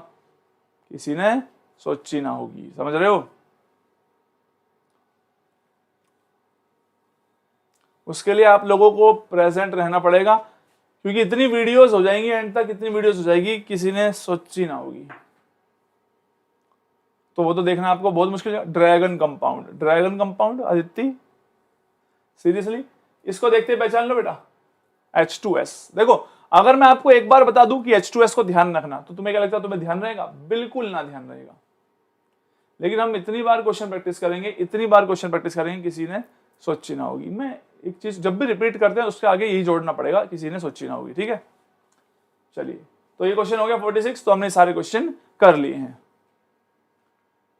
किसी ने सोची ना होगी। समझ रहे हो? उसके लिए आप लोगों को प्रेजेंट रहना पड़ेगा, क्योंकि इतनी वीडियोस हो जाएंगी, एंड तक इतनी वीडियोस हो जाएगी किसी ने सोची ना होगी, तो वो तो देखना आपको बहुत मुश्किल है। Dragon compound, dragon compound Aditya, seriously इसको देखते पहचान लो बेटा। H2S। देखो अगर मैं आपको एक बार बता दूं कि H2S को ध्यान रखना, तो तुम्हें क्या लगता है तुम्हें ध्यान रहेगा? बिल्कुल ना ध्यान रहेगा। लेकिन हम इतनी बार क्वेश्चन प्रैक्टिस करेंगे, इतनी बार क्वेश्चन प्रैक्टिस करेंगे, किसी ने सोची ना होगी। मैं एक चीज जब भी रिपीट करते हैं उसके आगे यही जोड़ना पड़ेगा, किसी ने सोची ना होगी। ठीक है, चलिए तो ये क्वेश्चन हो गया 46। तो हमने सारे क्वेश्चन कर लिए हैं।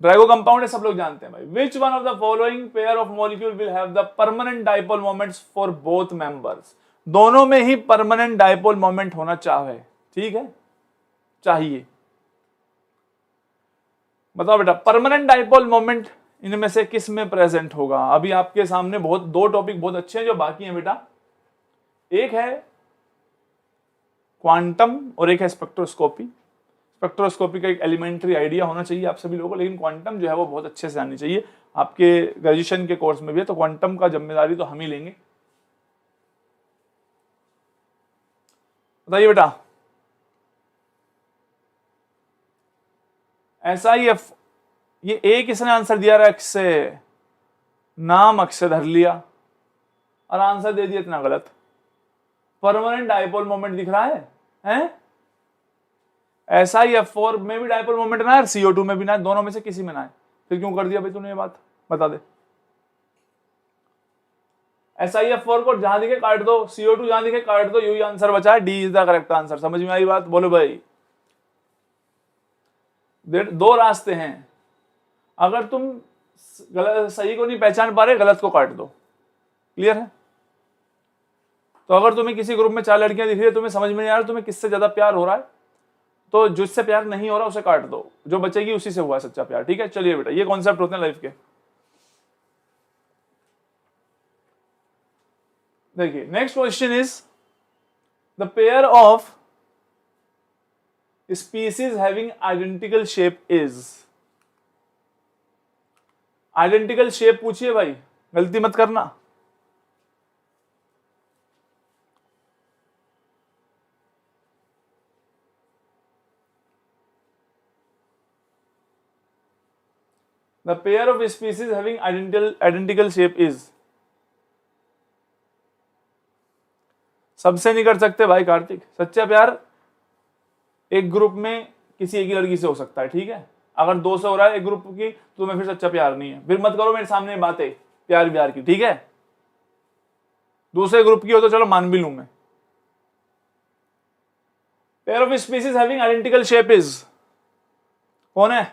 ड्रैगो कंपाउंड है, सब लोग जानते हैं भाई। Which one of the following pair of molecule will have the permanent dipole moments for both members. दोनों में ही परमानेंट डाइपोल मोमेंट होना चाहिए, ठीक है, चाहिए। बताओ बेटा परमानेंट डाइपोल मोमेंट इनमें से किस में प्रेजेंट होगा? अभी आपके सामने दो टॉपिक बहुत अच्छे हैं जो बाकी हैं बेटा, एक है क्वांटम और एक है स्पेक्ट्रोस्कोपी। स्पेक्ट्रोस्कोपी का एक एलिमेंट्री आइडिया होना चाहिए आप सभी लोगों को, लेकिन क्वांटम जो है वो बहुत अच्छे से आनी चाहिए। आपके ग्रेजुएशन के कोर्स में भी है, तो क्वांटम का जिम्मेदारी तो हम ही लेंगे। बताइए बेटा, SIF, ये एक किसने आंसर दिया रहा एक्स से, नाम अक्स धर लिया और आंसर दे दिया इतना गलत। परमानेंट डाइपोल मोमेंट दिख रहा है, हैं? SIF4 में भी डाइपोल मोमेंट ना है, CO2 में भी ना है, दोनों में से किसी में ना है, फिर क्यों कर दिया भाई तूने ये बात, बता दे। SIF4 को जहां दिखे काट दो, CO2 जहां दिखे काट दो, यही आंसर बचा है, D is the correct answer. समझ में आई बात? बोलो भाई। दो रास्ते हैं, अगर तुम सही को नहीं पहचान पा रहे, गलत को काट दो, क्लियर है? तो अगर तुम्हें किसी ग्रुप में 4 लड़कियां दिख रही है, तुम्हें समझ में नहीं आ रहा तुम्हें किससे ज्यादा प्यार हो रहा है, तो जिससे प्यार नहीं हो रहा उसे काट दो, जो बचेगी उसी से हुआ है सच्चा प्यार, ठीक है? चलिए बेटा, ये कॉन्सेप्ट होते हैं लाइफ के। देखिए next question is the pair of species having identical shape is. Identical shape पूछिए भाई, गलती मत करना। The pair of species having identical shape is। सबसे नहीं कर सकते भाई कार्तिक, सच्चा प्यार एक ग्रुप में किसी एक ही लड़की से हो सकता है, ठीक है? अगर 2 से हो रहा है एक ग्रुप की, तो तुम्हें फिर सच्चा प्यार नहीं है। फिर मत करो मेरे सामने बातें प्यार की, ठीक है? दूसरे ग्रुप की हो तो चलो मान भी लूं मैं। Pair of species having identical shape is, कौन है?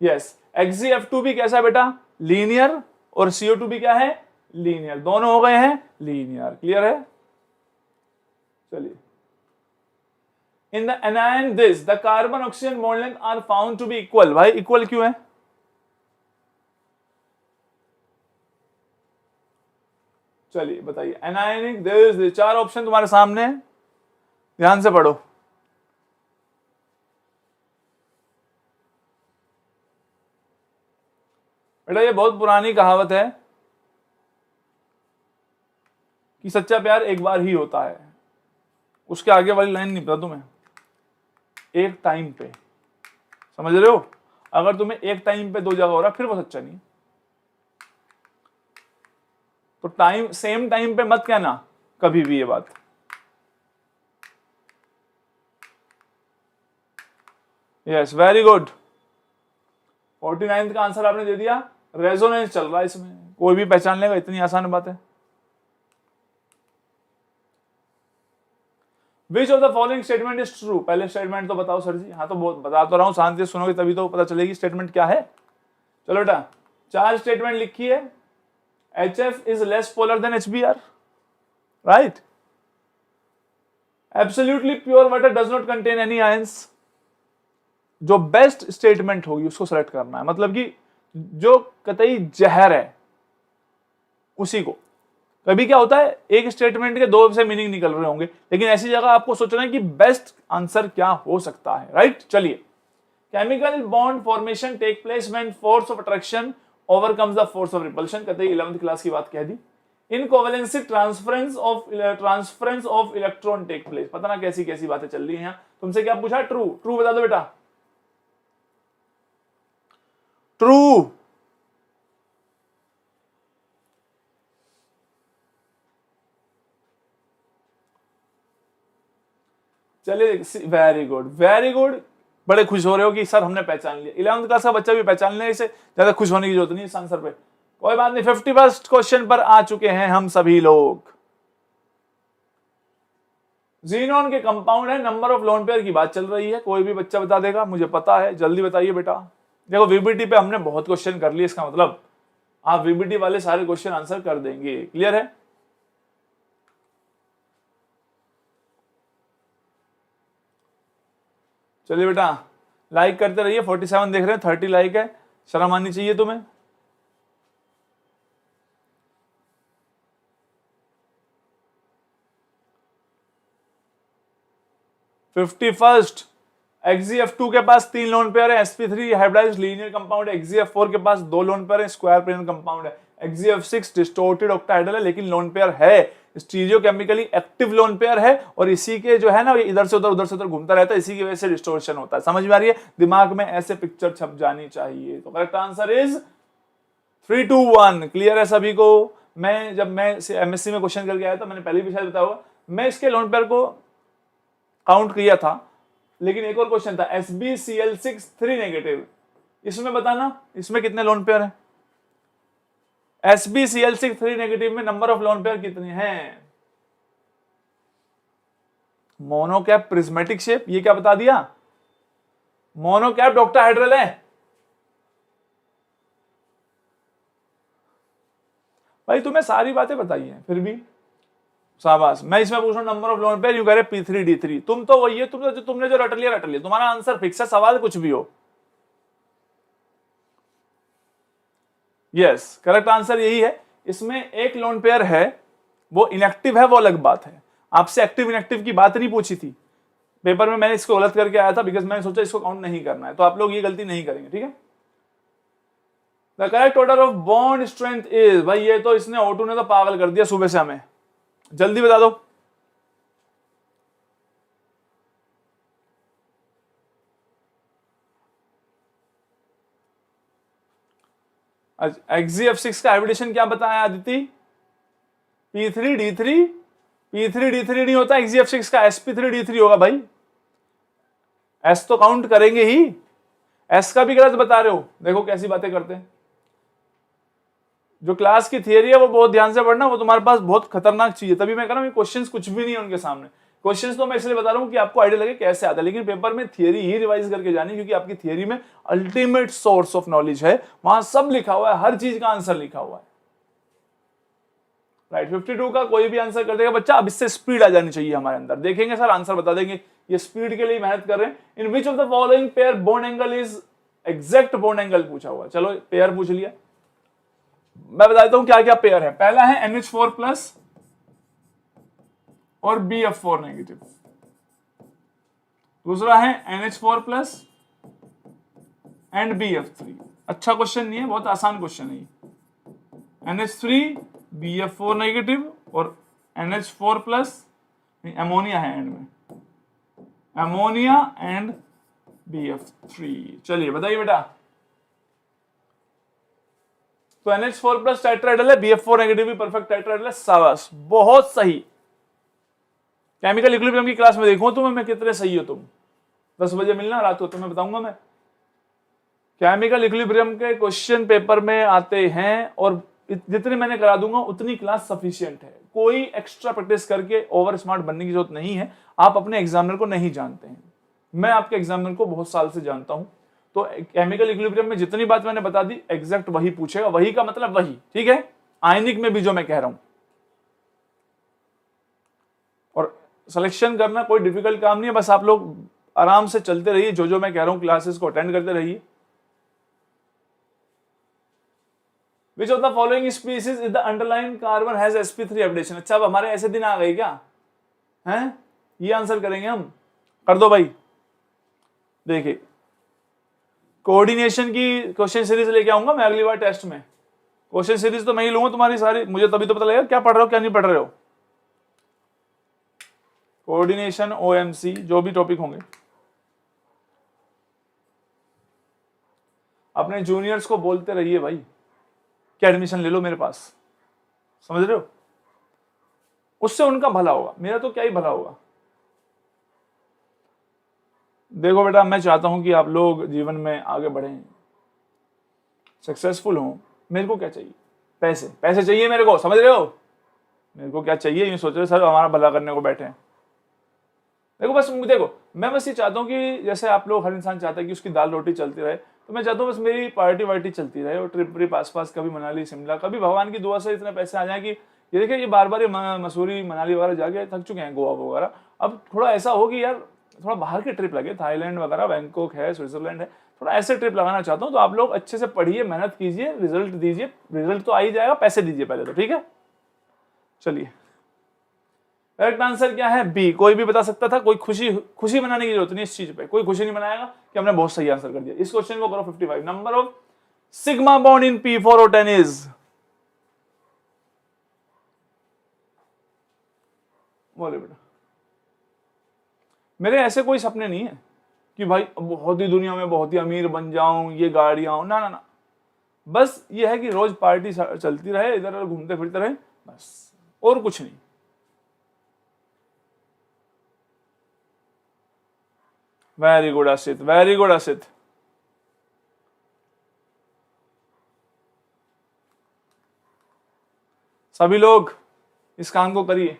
यस, XgF2 भी कैसा बेटा? लीनियर, और CO2 भी क्या है? लीनियर, दोनों हो गए हैं लीनियर, क्लियर है? चलिए, in the anion this the carbon oxygen bond length are found to be equal. भाई इक्वल क्यों है? चलिए बताइए, एनायनिक दिस 4 ऑप्शन तुम्हारे सामने, ध्यान से पढ़ो। बेटा ये बहुत पुरानी कहावत है कि सच्चा प्यार एक बार ही होता है, उसके आगे वाली लाइन नहीं पता तुम्हें। एक टाइम पे, समझ रहे हो? अगर तुम्हें एक टाइम पे 2 जगह हो रहा फिर वो सच्चा नहीं। तो टाइम, सेम टाइम पे मत कहना कभी भी ये बात। Yes, very good. 49th का आंसर आपने दे दिया। रेजोनेंस चल रहा है इसमें, कोई भी पहचान लेगा, इतनी आसान बात है। Which of the following statement is true? पहले स्टेटमेंट तो बताओ सर जी। हाँ तो बता तो रहा हूँ, शांति से सुनोगे तभी तो पता चलेगी स्टेटमेंट क्या है। चलो बेटा, 4 स्टेटमेंट लिखी है। HF is less polar than HBr, right? Absolutely pure water does not contain any ions। जो बेस्ट स्टेटमेंट होगी उसको सेलेक्ट करना है, मतलब कि जो कतई जहर है उसी को। कभी क्या होता है, एक स्टेटमेंट के 2 से मीनिंग निकल रहे होंगे, लेकिन ऐसी जगह आपको सोचना है कि बेस्ट आंसर क्या हो सकता है, राइट? चलिए, chemical bond formation take place when force of attraction overcomes the force of repulsion. कतई 11th क्लास की बात कह दी। In covalency transference of electron take place. पता ना कैसी कैसी बातें चल रही हैं यहाँ। तुमसे क्या पूछा? ट्रू। ट्रू बता दो बेटा, ट्रू। चलिए, वेरी गुड, वेरी गुड। बड़े खुश हो रहे हो कि सर हमने पहचान लिया। 11th क्लास का बच्चा भी पहचान ले, इसे ज्यादा खुश होने की जरूरत नहीं इस आंसर पे। कोई बात नहीं, 51st क्वेश्चन पर आ चुके हैं हम सभी लोग। जीनॉन के कंपाउंड है, नंबर ऑफ लोन पेयर की बात चल रही है, कोई भी बच्चा बता देगा, मुझे पता है, जल्दी बताइए बेटा। देखो वीबीटी पे हमने बहुत क्वेश्चन कर लिए, इसका मतलब आप वीबीटी वाले सारे क्वेश्चन आंसर कर देंगे। क्लियर है? चलिए बेटा लाइक करते रहिए, 47 देख रहे हैं, 30 लाइक है, शर्म आनी चाहिए तुम्हें। 51st XgF2 के पास 3 लोन पेयर है, sp3 हाइब्रिडाइज्ड लीनियर कंपाउंड है, XgF4 के पास 2 लोन पेयर है, स्क्वायर प्लेनर कंपाउंड है, XgF6 डिस्टोर्टेड ऑक्टाहेड्रल है लेकिन लोन पेयर है, स्टीरियोकेमिकली एक्टिव लोन पेयर है, और इसी के जो है ना इधर से उधर घूमता रहता है, इसी की वजह से डिस्टोर्शन होता है। समझ में आ रही है? दिमाग में ऐसे पिक्चर छप जानी चाहिए। तो करेक्ट आंसर इज 3, 2, 1। क्लियर है सभी को? जब मैं एमएससी में क्वेश्चन करके आया था, मैंने पहले भी शायद बताया होगा, मैं इसके लोन पेयर को काउंट किया था, लेकिन एक और क्वेश्चन था SbCl6 3 नेगेटिव, इसमें बताना इसमें कितने लोन पेयर हैं? SbCl6 3 नेगेटिव में नंबर ऑफ लोन पेयर कितने हैं? मोनोकैप प्रिज्मेटिक शेप, ये क्या बता दिया? मोनोकैप ऑक्टाहेड्रल है भाई, तुम्हें सारी बातें बताई हैं फिर भी शाबाश। मैं इसमें पूछ रहा हूं नंबर ऑफ लोन पेयर, यूं कह रहे P3D3, तुम तो वही है, तुमने जो रट लिया, तुम्हारा आंसर फिक्स है, सवाल कुछ भी हो। यस करेक्ट आंसर यही है। इसमें एक लोन पेयर है, वो इनएक्टिव है, वो अलग बात है। आपसे एक्टिव इनएक्टिव की बात नहीं पूछी थी पेपर में, मैंने इसको गलत करके आया था बिकॉज मैंने सोचा इसको काउंट नहीं करना है, तो आप लोग ये गलती नहीं करेंगे, ठीक है? The correct order of bond strength is, भाई ये तो इसने O2 ने तो पागल कर दिया सुबह से हमें, जल्दी बता दो। XgF6 का हाइब्रिडेशन क्या बताया आदिति? P3D3, P3D3 नहीं होता XgF6 का, sp3D3 होगा भाई। S तो काउंट करेंगे ही, S का भी गलत बता रहे हो, देखो कैसी बातें करते हैं। जो क्लास की थियरी है वो बहुत ध्यान से पढ़ना, वो तुम्हारे पास बहुत खतरनाक चीज है, तभी मैं कह रहा हूं क्वेश्चंस कुछ भी नहीं है उनके सामने। क्वेश्चंस तो मैं इसलिए बता रहा हूं कि आपको आइडिया लगे कैसे आता है, लेकिन पेपर में थियरी ही रिवाइज करके जानी, क्योंकि आपकी थियरी में अल्टीमेट सोर्स ऑफ नॉलेज है, वहां सब लिखा हुआ है, हर चीज का आंसर लिखा हुआ है। राइट 52 का कोई भी आंसर कर देगा बच्चा। अब इससे स्पीड आ जानी चाहिए हमारे अंदर, देखेंगे सर आंसर बता देंगे, ये स्पीड के लिए मेहनत कर रहे हैं। In which of the following pair bond angle is exact bond angle पूछा हुआ, चलो पेयर पूछ लिया, मैं बता देता हूं क्या क्या पेयर है। पहला है NH4+ और BF4 नेगेटिव, दूसरा है NH4+ एंड BF3। अच्छा क्वेश्चन नहीं है, बहुत आसान क्वेश्चन है ये। NH3 BF4 नेगेटिव और NH4+, अमोनिया है एंड में, अमोनिया एंड BF3। चलिए बताइए बेटा। तो NH4+ टेट्राहेड्रल है, BF4 नेगेटिव भी परफेक्ट टेट्राहेड्रल है, शाबाश बहुत सही। केमिकल इक्विलिब्रियम की क्लास में देखूं तुम्हें मैं कितने सही हो तुम। 10 बजे मिलना रात को, तुम्हें बताऊंगा मैं। केमिकल इक्विलिब्रियम के क्वेश्चन पेपर में आते हैं और जितने मैंने करा दूंगा उतनी क्लास सफिशिएंट है, कोई एक्स्ट्रा प्रैक्टिस करके ओवर स्मार्ट बनने की जरूरत नहीं है। आप अपने एग्जामिनर को नहीं जानते हैं, मैं आपके एग्जामिनर को बहुत साल से जानता हूं, तो केमिकल इक्विलिब्रियम में जितनी बात मैंने बता दी एग्जैक्ट वही पूछेगा, वही का मतलब वही, ठीक है? आयनिक में भी जो मैं कह रहा हूं, और सिलेक्शन करना कोई डिफिकल्ट काम नहीं है, बस आप लोग आराम से चलते रहिए, जो मैं कह रहा हूं क्लासेस को अटेंड करते रहिए। Which of the following species is the underlying carbon has sp3 hybridisation? अच्छा अब हमारे ऐसे दिन आ गए क्या हैं? ये आंसर करेंगे हम, कर दो भाई। देखिए कोऑर्डिनेशन की क्वेश्चन सीरीज लेके आऊंगा मैं अगली बार टेस्ट में, क्वेश्चन सीरीज तो मैं ही लूंगा तुम्हारी सारी, मुझे तभी तो पता लगेगा क्या पढ़ रहे हो क्या नहीं पढ़ रहे हो। कोऑर्डिनेशन OMC जो भी टॉपिक होंगे, अपने जूनियर्स को बोलते रहिए भाई कि एडमिशन ले लो मेरे पास, समझ रहे हो? उससे उनका भला होगा, मेरा तो क्या ही भला होगा। देखो बेटा मैं चाहता हूं कि आप लोग जीवन में आगे बढ़ें, सक्सेसफुल हों। मेरे को क्या चाहिए? पैसे, पैसे चाहिए मेरे को, समझ रहे हो? मेरे को क्या चाहिए? यूं सोच रहे सर हमारा भला करने को बैठे हैं, देखो बस देखो, मैं बस ये चाहता हूँ कि जैसे आप लोग, हर इंसान चाहता है कि उसकी दाल रोटी चलती रहे, तो मैं चाहता हूँ बस मेरी पार्टी वार्टी चलती रहे, और ट्रिप ट्रिप आसपास, कभी मनाली शिमला, कभी भगवान की दुआ से इतने पैसे आ जाए कि ये देखिए, ये बार बार ये मसूरी मनाली वगैरह जाके थक चुके हैं, गोवा वगैरह। अब थोड़ा ऐसा हो कि यार थोड़ा बाहर की ट्रिप लगे, थाईलैंड वगैरह, बैंकॉक है, स्विट्जरलैंड है, थोड़ा ऐसे ट्रिप लगाना चाहता हूँ। तो आप लोग अच्छे से पढ़िए, मेहनत कीजिए, रिजल्ट दीजिए, रिजल्ट तो आ ही जाएगा, पैसे दीजिए पहले तो, ठीक है। चलिए, करेक्ट आंसर क्या है? बी। कोई भी बता सकता था, कोई खुशी खुशी मनाने की जरूरत नहीं इस चीज पे, कोई खुशी नहीं मनाएगा कि हमने बहुत सही आंसर कर दिया। इस क्वेश्चन को करो 55। Number of sigma bond in P4O10 is, बोले बेटा। मेरे ऐसे कोई सपने नहीं है कि भाई बहुत ही दुनिया में बहुत ही अमीर बन जाऊं, ये गाड़ियां, ना ना ना, बस ये है कि रोज पार्टी चलती रहे, इधर उधर घूमते फिरते रहे, बस, और कुछ नहीं। वेरी गुड आसित, वेरी गुड आसित। सभी लोग इस काम को करिए।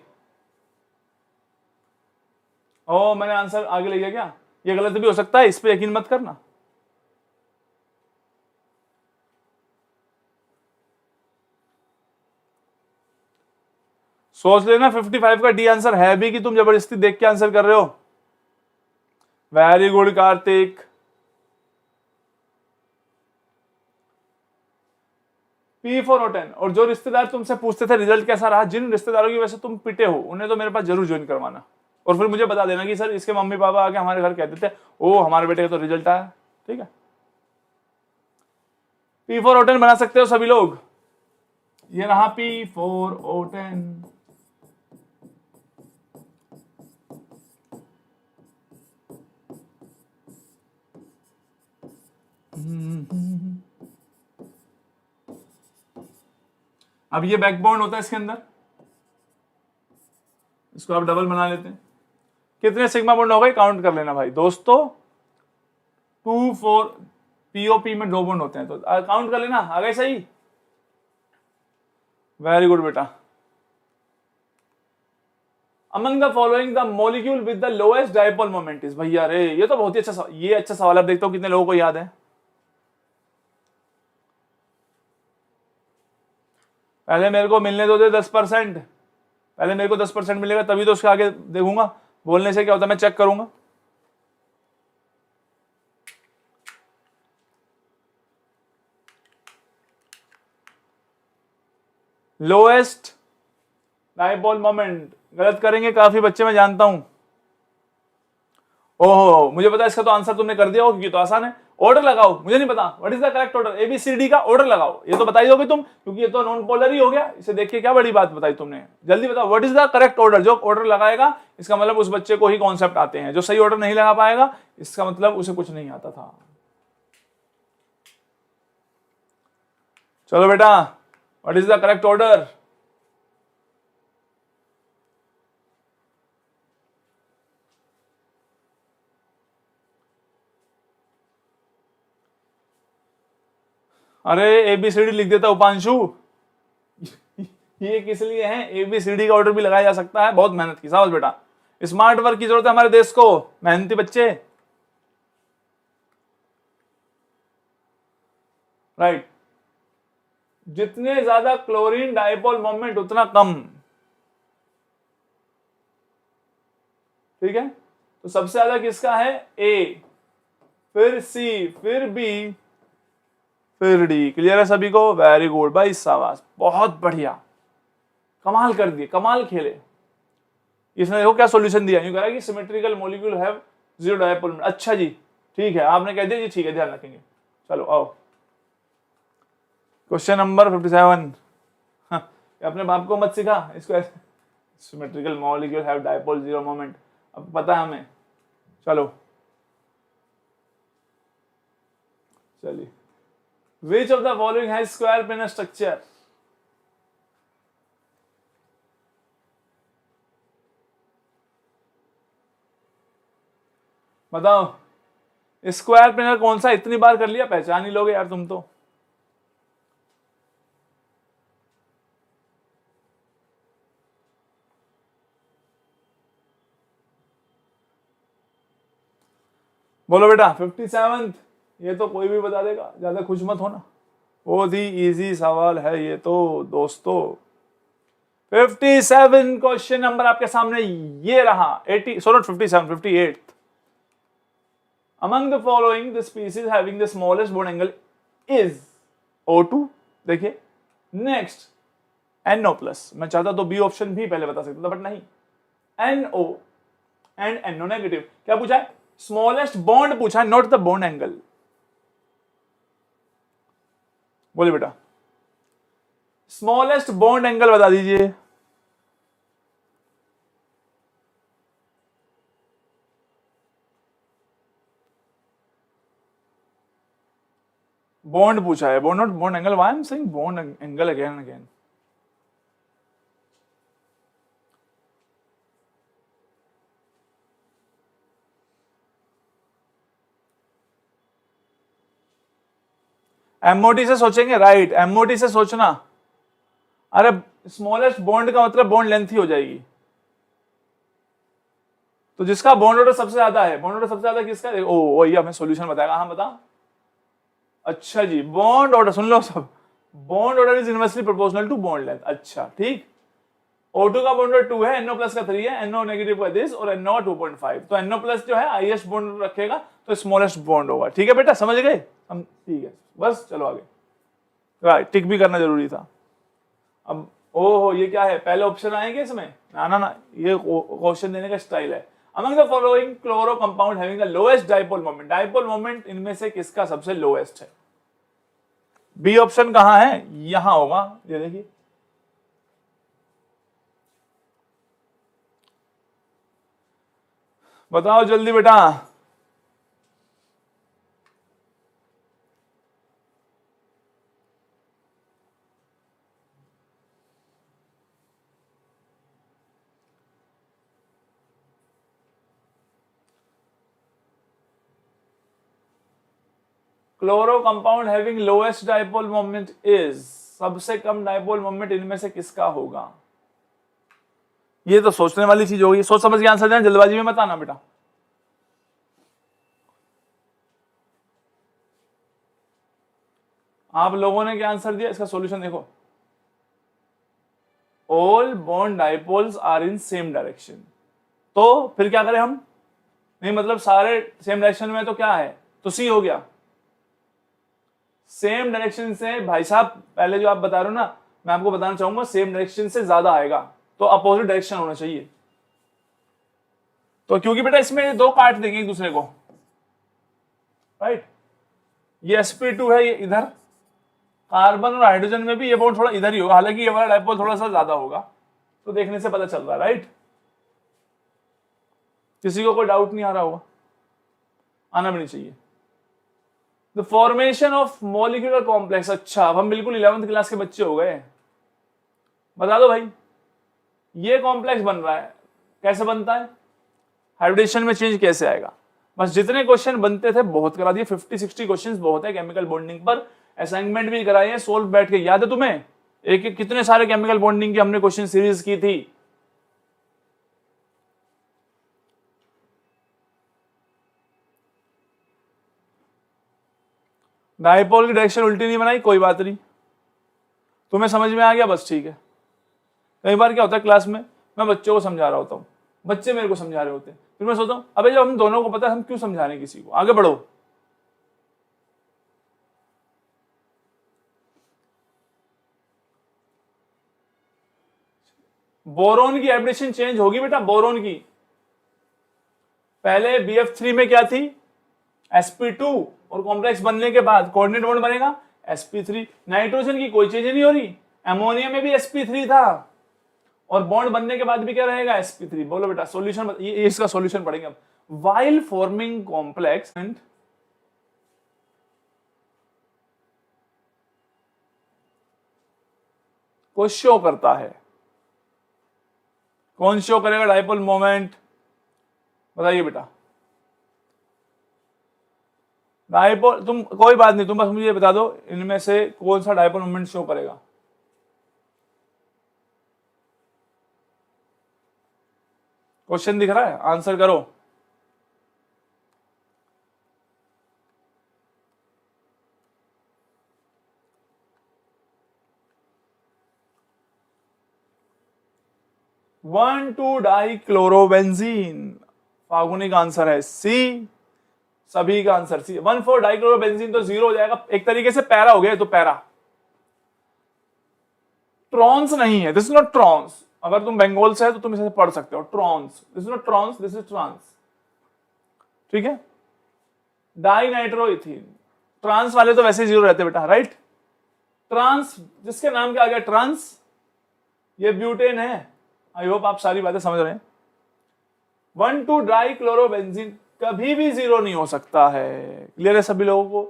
ओ, मैंने आंसर आगे ले गया क्या? ये गलत भी हो सकता है, इस पे यकीन मत करना। सोच लेना 55 का डी आंसर है भी कि तुम जबरदस्ती देख के आंसर कर रहे हो। Very good Kartik. P4O10। और जो रिश्तेदार तुमसे पूछते थे रिजल्ट कैसा रहा, जिन रिश्तेदारों की वजह से तुम पिटे हो, उन्हें तो मेरे पास जरूर ज्वाइन करवाना, और फिर मुझे बता देना कि सर इसके मम्मी पापा आके हमारे घर कहते थे, ओ हमारे बेटे का तो रिजल्ट आया, ठीक है। P4O10 बना सकते हो सभी लोग। ये रहा P4O10। अब ये बैकबोन होता है इसके अंदर, इसको आप डबल बना लेते हैं। कितने सिग्मा बॉन्ड हो गए, काउंट कर लेना भाई दोस्तों। 2 4 पीओपी में 2 बॉन्ड होते हैं, तो काउंट कर लेना, आ गए सही। वेरी गुड बेटा। Among the following the molecule with the lowest dipole moment is, भैया रे ये तो बहुत ही अच्छा सवाल, ये अच्छा सवाल। अब देखता हूं कितने लोगों को याद है। पहले मेरे को मिलने दो दे 10%, पहले मेरे को 10% मिलेगा, तभी तो उसके आगे देखूंगा। बोलने से क्या होता है, मैं चेक करूंगा। लोएस्ट डाइपोल मोमेंट गलत करेंगे काफी बच्चे, मैं जानता हूं। ओहो, मुझे पता है इसका तो आंसर तुमने कर दिया हो, क्योंकि तो आसान है। ऑर्डर लगाओ, मुझे नहीं पता what is the correct order, ABCD का ऑर्डर लगाओ, ये तो बता ही दोगे तुम, क्योंकि ये तो नॉन पोलर ही हो गया। इसे देख के क्या बड़ी बात बताई तुमने, जल्दी बताओ what is the correct order. जो ऑर्डर लगाएगा इसका मतलब उस बच्चे को ही कॉन्सेप्ट आते हैं, जो सही ऑर्डर नहीं लगा पाएगा इसका मतलब उसे कुछ नहीं आता था। चलो बेटा, what is the correct order? अरे ABCD लिख देता उपांशु। ये किस लिए है, ABCD का ऑर्डर भी लगाया जा सकता है। बहुत मेहनत की, साहब बेटा, स्मार्ट वर्क की जरूरत है हमारे देश को, मेहनती बच्चे। राइट। जितने ज्यादा क्लोरीन डाइपोल मोमेंट उतना कम, ठीक है। तो सबसे ज्यादा किसका है, A, फिर C, फिर B, फिर D। क्लियर है सभी को? वेरी गुड भाई, शाबाश, बहुत बढ़िया, कमाल कर दिए, कमाल खेले। इसने देखो क्या सॉल्यूशन दिया, यूं कह रहा है कि symmetrical molecule have zero dipole moment. अच्छा जी, ठीक है, आपने कह दिया जी, ठीक है, ध्यान रखेंगे। चलो आओ, क्वेश्चन नंबर 57। हाँ, अपने बाप को मत सिखा इसको, symmetrical molecule have dipole zero moment, अब पता है हमें। चलो चलिए, विच of the following has square planar structure? बताओ, स्क्वायर प्लेनर कौन सा? इतनी बार कर लिया, पहचान ही लोगे यार तुम तो। बोलो बेटा 57। ये तो कोई भी बता देगा, ज्यादा खुश मत होना, बहुत ही इजी सवाल है ये तो दोस्तों। 57 क्वेश्चन नंबर आपके सामने ये रहा। 80 so not 57, 58। Among the following, the species having the smallest bone angle is O2। देखिए नेक्स्ट NO प्लस। मैं चाहता तो बी ऑप्शन भी पहले बता सकता था बट नहीं। NO and NO negative. क्या पूछा है? स्मॉलेस्ट बॉन्ड पूछा है, नॉट द बॉन्ड एंगल। बोलिए बेटा स्मॉलेस्ट बॉन्ड एंगल बता दीजिए। बॉन्ड पूछा है, bond not bond angle. Why I am saying bond angle again and again. MOT से सोचेंगे, राइट। एमओटी से सोचना। अरे स्मॉलेस्ट बॉन्ड का मतलब बॉन्ड लेंथ ही हो जाएगी। तो जिसका बॉन्ड ऑर्डर सबसे ज्यादा है, बॉन्ड ऑर्डर सबसे ज्यादा किसका है? ओ ये हमें सॉल्यूशन बताएगा। हाँ बता। अच्छा जी, बॉन्ड ऑर्डर सुन लो सब। Bond order is inversely proportional to bond length. अच्छा ठीक। O2 का बॉन्ड ऑर्डर 2 है, NO प्लस का 3 है, NO नेगेटिव का दिस और NO 2.5। तो NO प्लस जो है हाईएस्ट बॉन्ड रखेगा तो स्मॉलेस्ट बॉन्ड होगा। ठीक है बेटा, समझ गए हम? ठीक है बस चलो आगे। राइट, टिक भी करना जरूरी था। अब ओहो ये क्या है? पहले ऑप्शन आएंगे इसमें? ना ना ना, ये क्वेश्चन देने का स्टाइल है। Among the following chloro compound having the lowest dipole moment, dipole moment इनमें से किसका सबसे लोएस्ट है? बी ऑप्शन कहां है? यहां होगा, ये देखिए। बताओ जल्दी बेटा। Chloro compound having lowest dipole moment is, सबसे कम डाइपोल मोमेंट इनमें से किसका होगा? ये तो सोचने वाली चीज होगी। सोच समझ के आंसर देना, जल्दबाजी में मत आना बेटा। आप लोगों ने क्या आंसर दिया? इसका सॉल्यूशन देखो। All bond dipoles are in same direction. तो फिर क्या करें हम? नहीं मतलब सारे सेम डायरेक्शन में तो क्या है? तो सी हो गया। सेम डायरेक्शन से भाई साहब, पहले जो आप बता रहे हो ना, मैं आपको बताना चाहूंगा सेम डायरेक्शन से ज्यादा आएगा तो अपोजिट डायरेक्शन होना चाहिए। तो क्योंकि बेटा इसमें दो काट देंगे एक दूसरे को, राइट। ये sp2 है, ये इधर। कार्बन और हाइड्रोजन में भी ये बॉन्ड थोड़ा इधर ही होगा, हालांकि ये वाला डाइपोल थोड़ा सा ज्यादा होगा। तो देखने से पता चल रहा है, राइट। किसी को कोई डाउट नहीं आ रहा होगा? आना भी नहीं चाहिए। The formation of molecular complex. अच्छा, अब हम बिल्कुल 11th क्लास के बच्चे हो गए। बता दो भाई, ये कॉम्प्लेक्स बन रहा है, कैसे बनता है? हाइब्रिडेशन में चेंज कैसे आएगा? बस जितने क्वेश्चन बनते थे बहुत करा दिए। 50-60 क्वेश्चन बहुत है केमिकल बॉन्डिंग पर। असाइनमेंट भी कराए हैं, सोल्व बैठ के। याद है तुम्हें एक एक कितने सारे केमिकल बॉन्डिंग की हमने क्वेश्चन सीरीज की थी? डाइपोल की डायरेक्शन उल्टी नहीं बनाई, कोई बात नहीं, तुम्हें समझ में आ गया, बस ठीक है। कई बार क्या होता है क्लास में, मैं बच्चों को समझा रहा होता हूँ, बच्चे मेरे को समझा रहे होते हैं, फिर मैं सोचता हूँ अबे जब हम दोनों को पता है हम क्यों समझा रहे हैं किसी को? आगे बढ़ो। बोरोन की हाइब्रिडेशन चेंज होगी बेटा, बोरोन की। पहले BF3 में क्या थी? sp2, और कॉम्प्लेक्स बनने के बाद कोऑर्डिनेट बॉन्ड बनेगा sp3। नाइट्रोजन की कोई चेंज नहीं हो रही। अमोनिया में भी sp3 था, और बॉन्ड बनने के बाद भी क्या रहेगा? sp3। बोलो बेटा सॉल्यूशन, ये इसका सॉल्यूशन पढ़ेंगे अब। व्हाइल फॉर्मिंग कॉम्प्लेक्स को शो करता है। कौन शो करेगा डाइपोल मोमेंट? बताइए बेटा। डाइपोल, तुम कोई बात नहीं, तुम बस मुझे बता दो इनमें से कौन सा डाइपोल मोमेंट शो करेगा। क्वेश्चन दिख रहा है, आंसर करो। 1,2-डाइक्लोरोबेंजीन। फागुनी का आंसर है सी, सभी का आंसर सी। 1,4-डाइक्लोरोबेंजीन तो जीरो हो जाएगा, एक तरीके से पैरा हो गया तो पैरा। ट्रॉन्स नहीं है, दिस इज नॉट ट्रॉन्स। अगर तुम बंगाल से है तो तुम इसे पढ़ सकते हो, trans, this is not trans, this is trans, ठीक है। डाइनाइट्रोइथीन, ट्रांस वाले तो वैसे जीरो रहते बेटा, राइट। ट्रांस जिसके नाम के आगे ट्रांस, ये ब्यूटेन है। आई होप आप सारी बातें समझ रहे हैं। 1,2-डाइक्लोरोबेंजीन कभी भी जीरो नहीं हो सकता है। क्लियर है सभी लोगों को?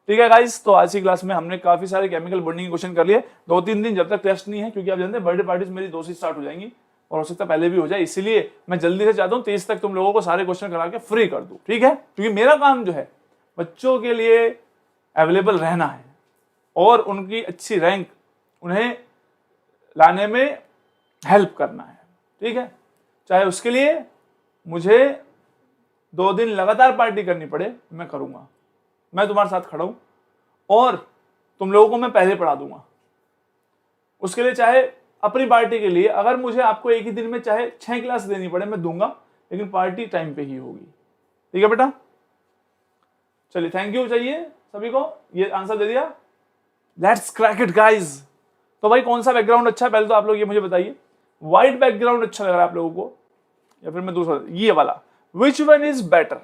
ठीक है गाइस, तो आज की क्लास में हमने काफी सारे केमिकल बॉन्डिंग क्वेश्चन कर लिए। 2-3 दिन जब तक टेस्ट नहीं है, क्योंकि आप जानते हैं बर्थडे पार्टीज मेरी 2 से स्टार्ट हो जाएंगी और हो सकता है पहले भी हो जाए, इसीलिए मैं जल्दी से चाहता हूँ 23 तक तुम लोगों को सारे क्वेश्चन करा के फ्री कर दूं, ठीक है। क्योंकि मेरा काम जो है बच्चों के लिए अवेलेबल रहना है और उनकी अच्छी रैंक उन्हें लाने में हेल्प करना है, ठीक है। चाहे उसके लिए मुझे 2 दिन लगातार पार्टी करनी पड़े, मैं करूंगा। मैं तुम्हारे साथ खड़ा हूं और तुम लोगों को मैं पहले पढ़ा दूंगा। उसके लिए चाहे अपनी पार्टी के लिए अगर मुझे आपको एक ही दिन में चाहे 6 क्लास देनी पड़े, मैं दूंगा, लेकिन पार्टी टाइम पे ही होगी, ठीक है बेटा। चलिए, थैंक यू चाहिए सभी को, ये आंसर दे दिया। Let's crack it guys. तो भाई कौन सा बैकग्राउंड अच्छा है, पहले तो आप लोग ये मुझे बताइए। व्हाइट बैकग्राउंड अच्छा लग रहा है आप लोगों को या फिर मैं दूसरा, ये वाला? Which one is better?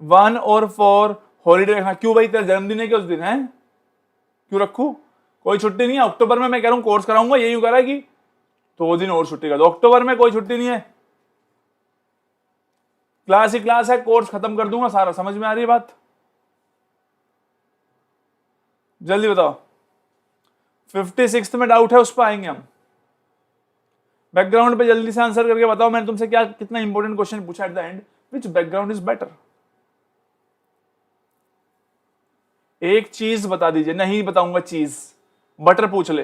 1 और 4 हॉलीडे रखना। क्यों भाई, तेरा जन्मदिन है क्या उस दिन? है क्यों रखू? कोई छुट्टी नहीं है अक्टूबर में, मैं कह रहा हूं कोर्स कराऊंगा, यही कह रहा है कि 2 दिन और छुट्टी का। तो अक्टूबर में कोई छुट्टी नहीं है, क्लास ही क्लास है, कोर्स खत्म कर दूंगा सारा। समझ में आ रही है बात? जल्दी बताओ। 56 में डाउट है, उस पर आएंगे हम। बैकग्राउंड पे जल्दी से आंसर करके बताओ, मैंने तुमसे क्या कितना इंपॉर्टेंट क्वेश्चन पूछा at the end. Which background is better? एक चीज बता दीजिए। नहीं बताऊंगा चीज, बटर पूछ ले।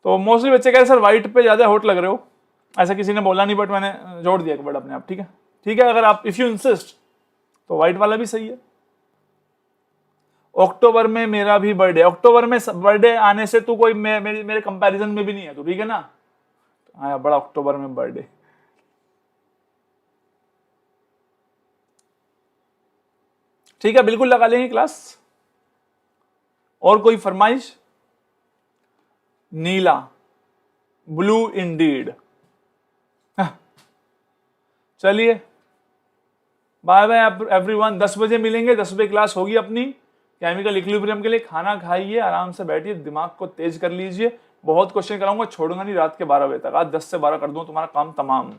तो मोस्टली बच्चे कह रहे सर व्हाइट पे ज्यादा हॉट लग रहे हो। ऐसा किसी ने बोला नहीं, बट मैंने जोड़ दिया एक वर्ड अपने आप, ठीक है। ठीक है, अगर आप इफ यू इंसिस्ट तो व्हाइट वाला भी सही है। अक्टूबर में मेरा भी बर्थडे, अक्टूबर में बर्थडे आने से तू कोई मेरे कंपैरिजन में भी नहीं है तू, ठीक है ना। आया बड़ा अक्टूबर में बर्थडे। ठीक है, बिल्कुल लगा लेंगे क्लास। और कोई फरमाइश? नीला, ब्लू इंडीड। चलिए, बाय बाय एवरीवन। 10 बजे मिलेंगे, 10 बजे क्लास होगी अपनी केमिकल इक्विलिब्रियम के लिए। खाना खाइए, आराम से बैठिए, दिमाग को तेज कर लीजिए। बहुत क्वेश्चन कराऊंगा, छोड़ूंगा नहीं रात के 12 बजे तक। आज 10 से 12 कर दूं, तुम्हारा काम तमाम।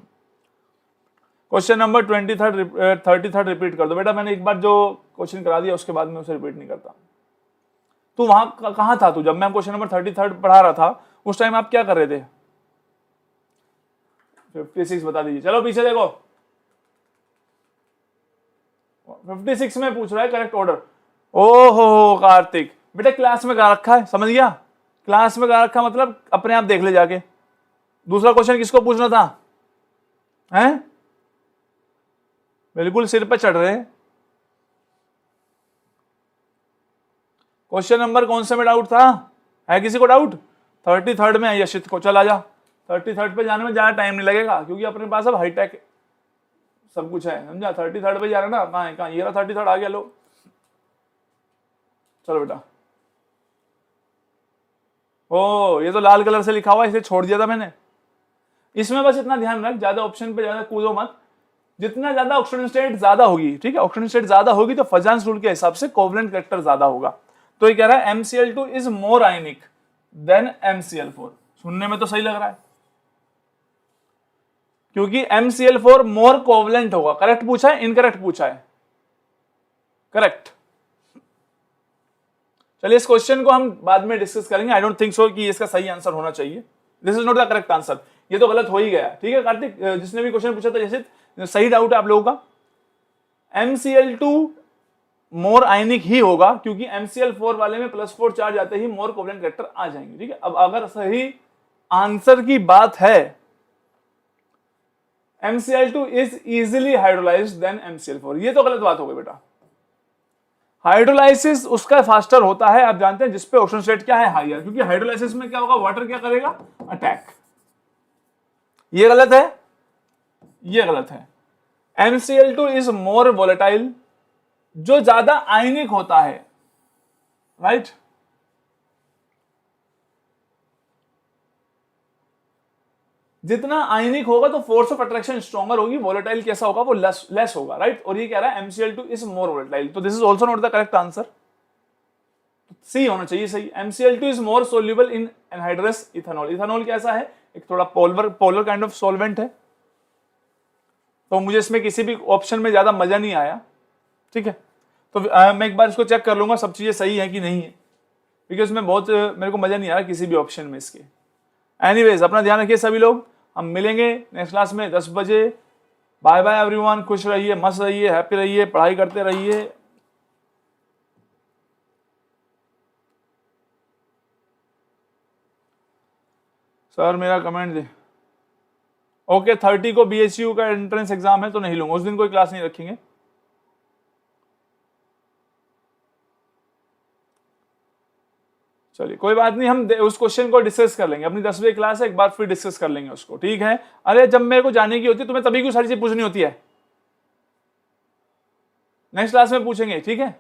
क्वेश्चन नंबर 33 रिपीट कर दो बेटा। मैंने एक बार जो क्वेश्चन करा दिया उसके बाद में उसे रिपीट नहीं करता। तू वहां कहां था तू जब मैं क्वेश्चन नंबर 33 पढ़ा रहा था? उस टाइम आप क्या कर रहे थे? 56 बता दीजिए। चलो पीछे देखो, 56 में पूछ रहा है करेक्ट ऑर्डर। ओहो कार्तिक, बेटा क्लास में कहा रखा है, समझ गया? क्लास में कहा रखा मतलब अपने आप देख ले जाके। दूसरा क्वेश्चन किसको पूछना था? हैं? बिल्कुल सिर पे चढ़ रहे। क्वेश्चन नंबर कौन से में डाउट था? है किसी को डाउट? 33 में है यशित को। चल आजा, 33 पे जाने में ज्यादा टाइम नहीं लगेगा, क्योंकि अपने पास अब हाईटेक सब कुछ है, समझा। 33 पे जा रहा ना, कहाँ है? कहाँ? ये रहा 33 आ गया। लो चलो बेटा। ओ ये तो लाल कलर से लिखा हुआ है, इसे छोड़ दिया था मैंने। इसमें बस इतना ध्यान रख, ज्यादा ऑप्शन पे ज्यादा कूदो मत। जितना ज्यादा ऑक्सीजन स्टेट ज्यादा होगी, ठीक है, ऑक्सीजन स्टेट ज्यादा होगी तो फजांस रूल के हिसाब से कोवलेंट कैरेक्टर ज्यादा होगा। तो ये कह रहा है MCl2 is more ionic then MCl4। सुनने में तो सही लग रहा है, क्योंकि MCl4 मोर कोवलेंट होगा। करेक्ट पूछा है, इनकरेक्ट पूछा है? करेक्ट। चलिए, इस क्वेश्चन को हम बाद में डिस्कस करेंगे। आई डोंट थिंक सो कि इसका सही आंसर होना चाहिए। This is not the correct answer, ये तो गलत हो ही गया, ठीक है। कार्तिक जिसने भी क्वेश्चन पूछा था, जैसे सही डाउट है आप लोगों का। MCl2 मोर आयनिक ही होगा, क्योंकि MCl4 वाले में +4 चार्ज आते ही मोर कोवलेंट कैरेक्टर आ जाएंगे, ठीक है। अब अगर सही आंसर की बात है, MCl2 is easily hydrolysed than MCl4, ये तो गलत बात हो गई बेटा। हाइड्रोलाइसिस उसका फास्टर होता है, आप जानते हैं, जिसपे ऑक्सीजन स्टेट क्या है, हाइयर, क्योंकि हाइड्रोलाइसिस में क्या होगा, वाटर क्या करेगा, अटैक। ये गलत है, ये गलत है। MCl2 इज मोर वोलेटाइल, जो ज्यादा आयनिक होता है, राइट। जितना आयनिक होगा तो फोर्स ऑफ अट्रैक्शन स्ट्रॉन्गर होगी, वोलेटाइल कैसा होगा, वो लेस होगा, राइट। और ये कह रहा है MCl2 इज मोर वोलेटाइल, तो this is also not the correct answer, C होना चाहिए सही। MCl2 is more soluble in anhydrous ethanol. Ethanol कैसा है, एक थोड़ा पोलर काइंड ऑफ सॉल्वेंट है, तो मुझे इसमें किसी भी ऑप्शन में ज्यादा मजा नहीं आया, ठीक है। तो मैं एक बार इसको चेक कर लूंगा सब चीजें सही है कि नहीं है, क्योंकि उसमें बहुत मेरे को मजा नहीं आ रहा किसी भी ऑप्शन में इसके। एनीवेज, अपना ध्यान रखिए सभी लोग, हम मिलेंगे नेक्स्ट क्लास में 10 बजे। बाय बाय एवरीवन, खुश रहिए, मस्त रहिए, हैप्पी रहिए, पढ़ाई करते रहिए। सर मेरा कमेंट दे, ओके 30 को BHU का एंट्रेंस एग्जाम है तो नहीं लूंगा, उस दिन कोई क्लास नहीं रखेंगे। चलिए कोई बात नहीं, हम उस क्वेश्चन को डिस्कस कर लेंगे, अपनी 10वीं क्लास है, एक बार फिर डिस्कस कर लेंगे उसको, ठीक है। अरे जब मेरे को जाने की होती है तुम्हें तभी क्यों सारी चीज पूछनी होती है, नेक्स्ट क्लास में पूछेंगे, ठीक है।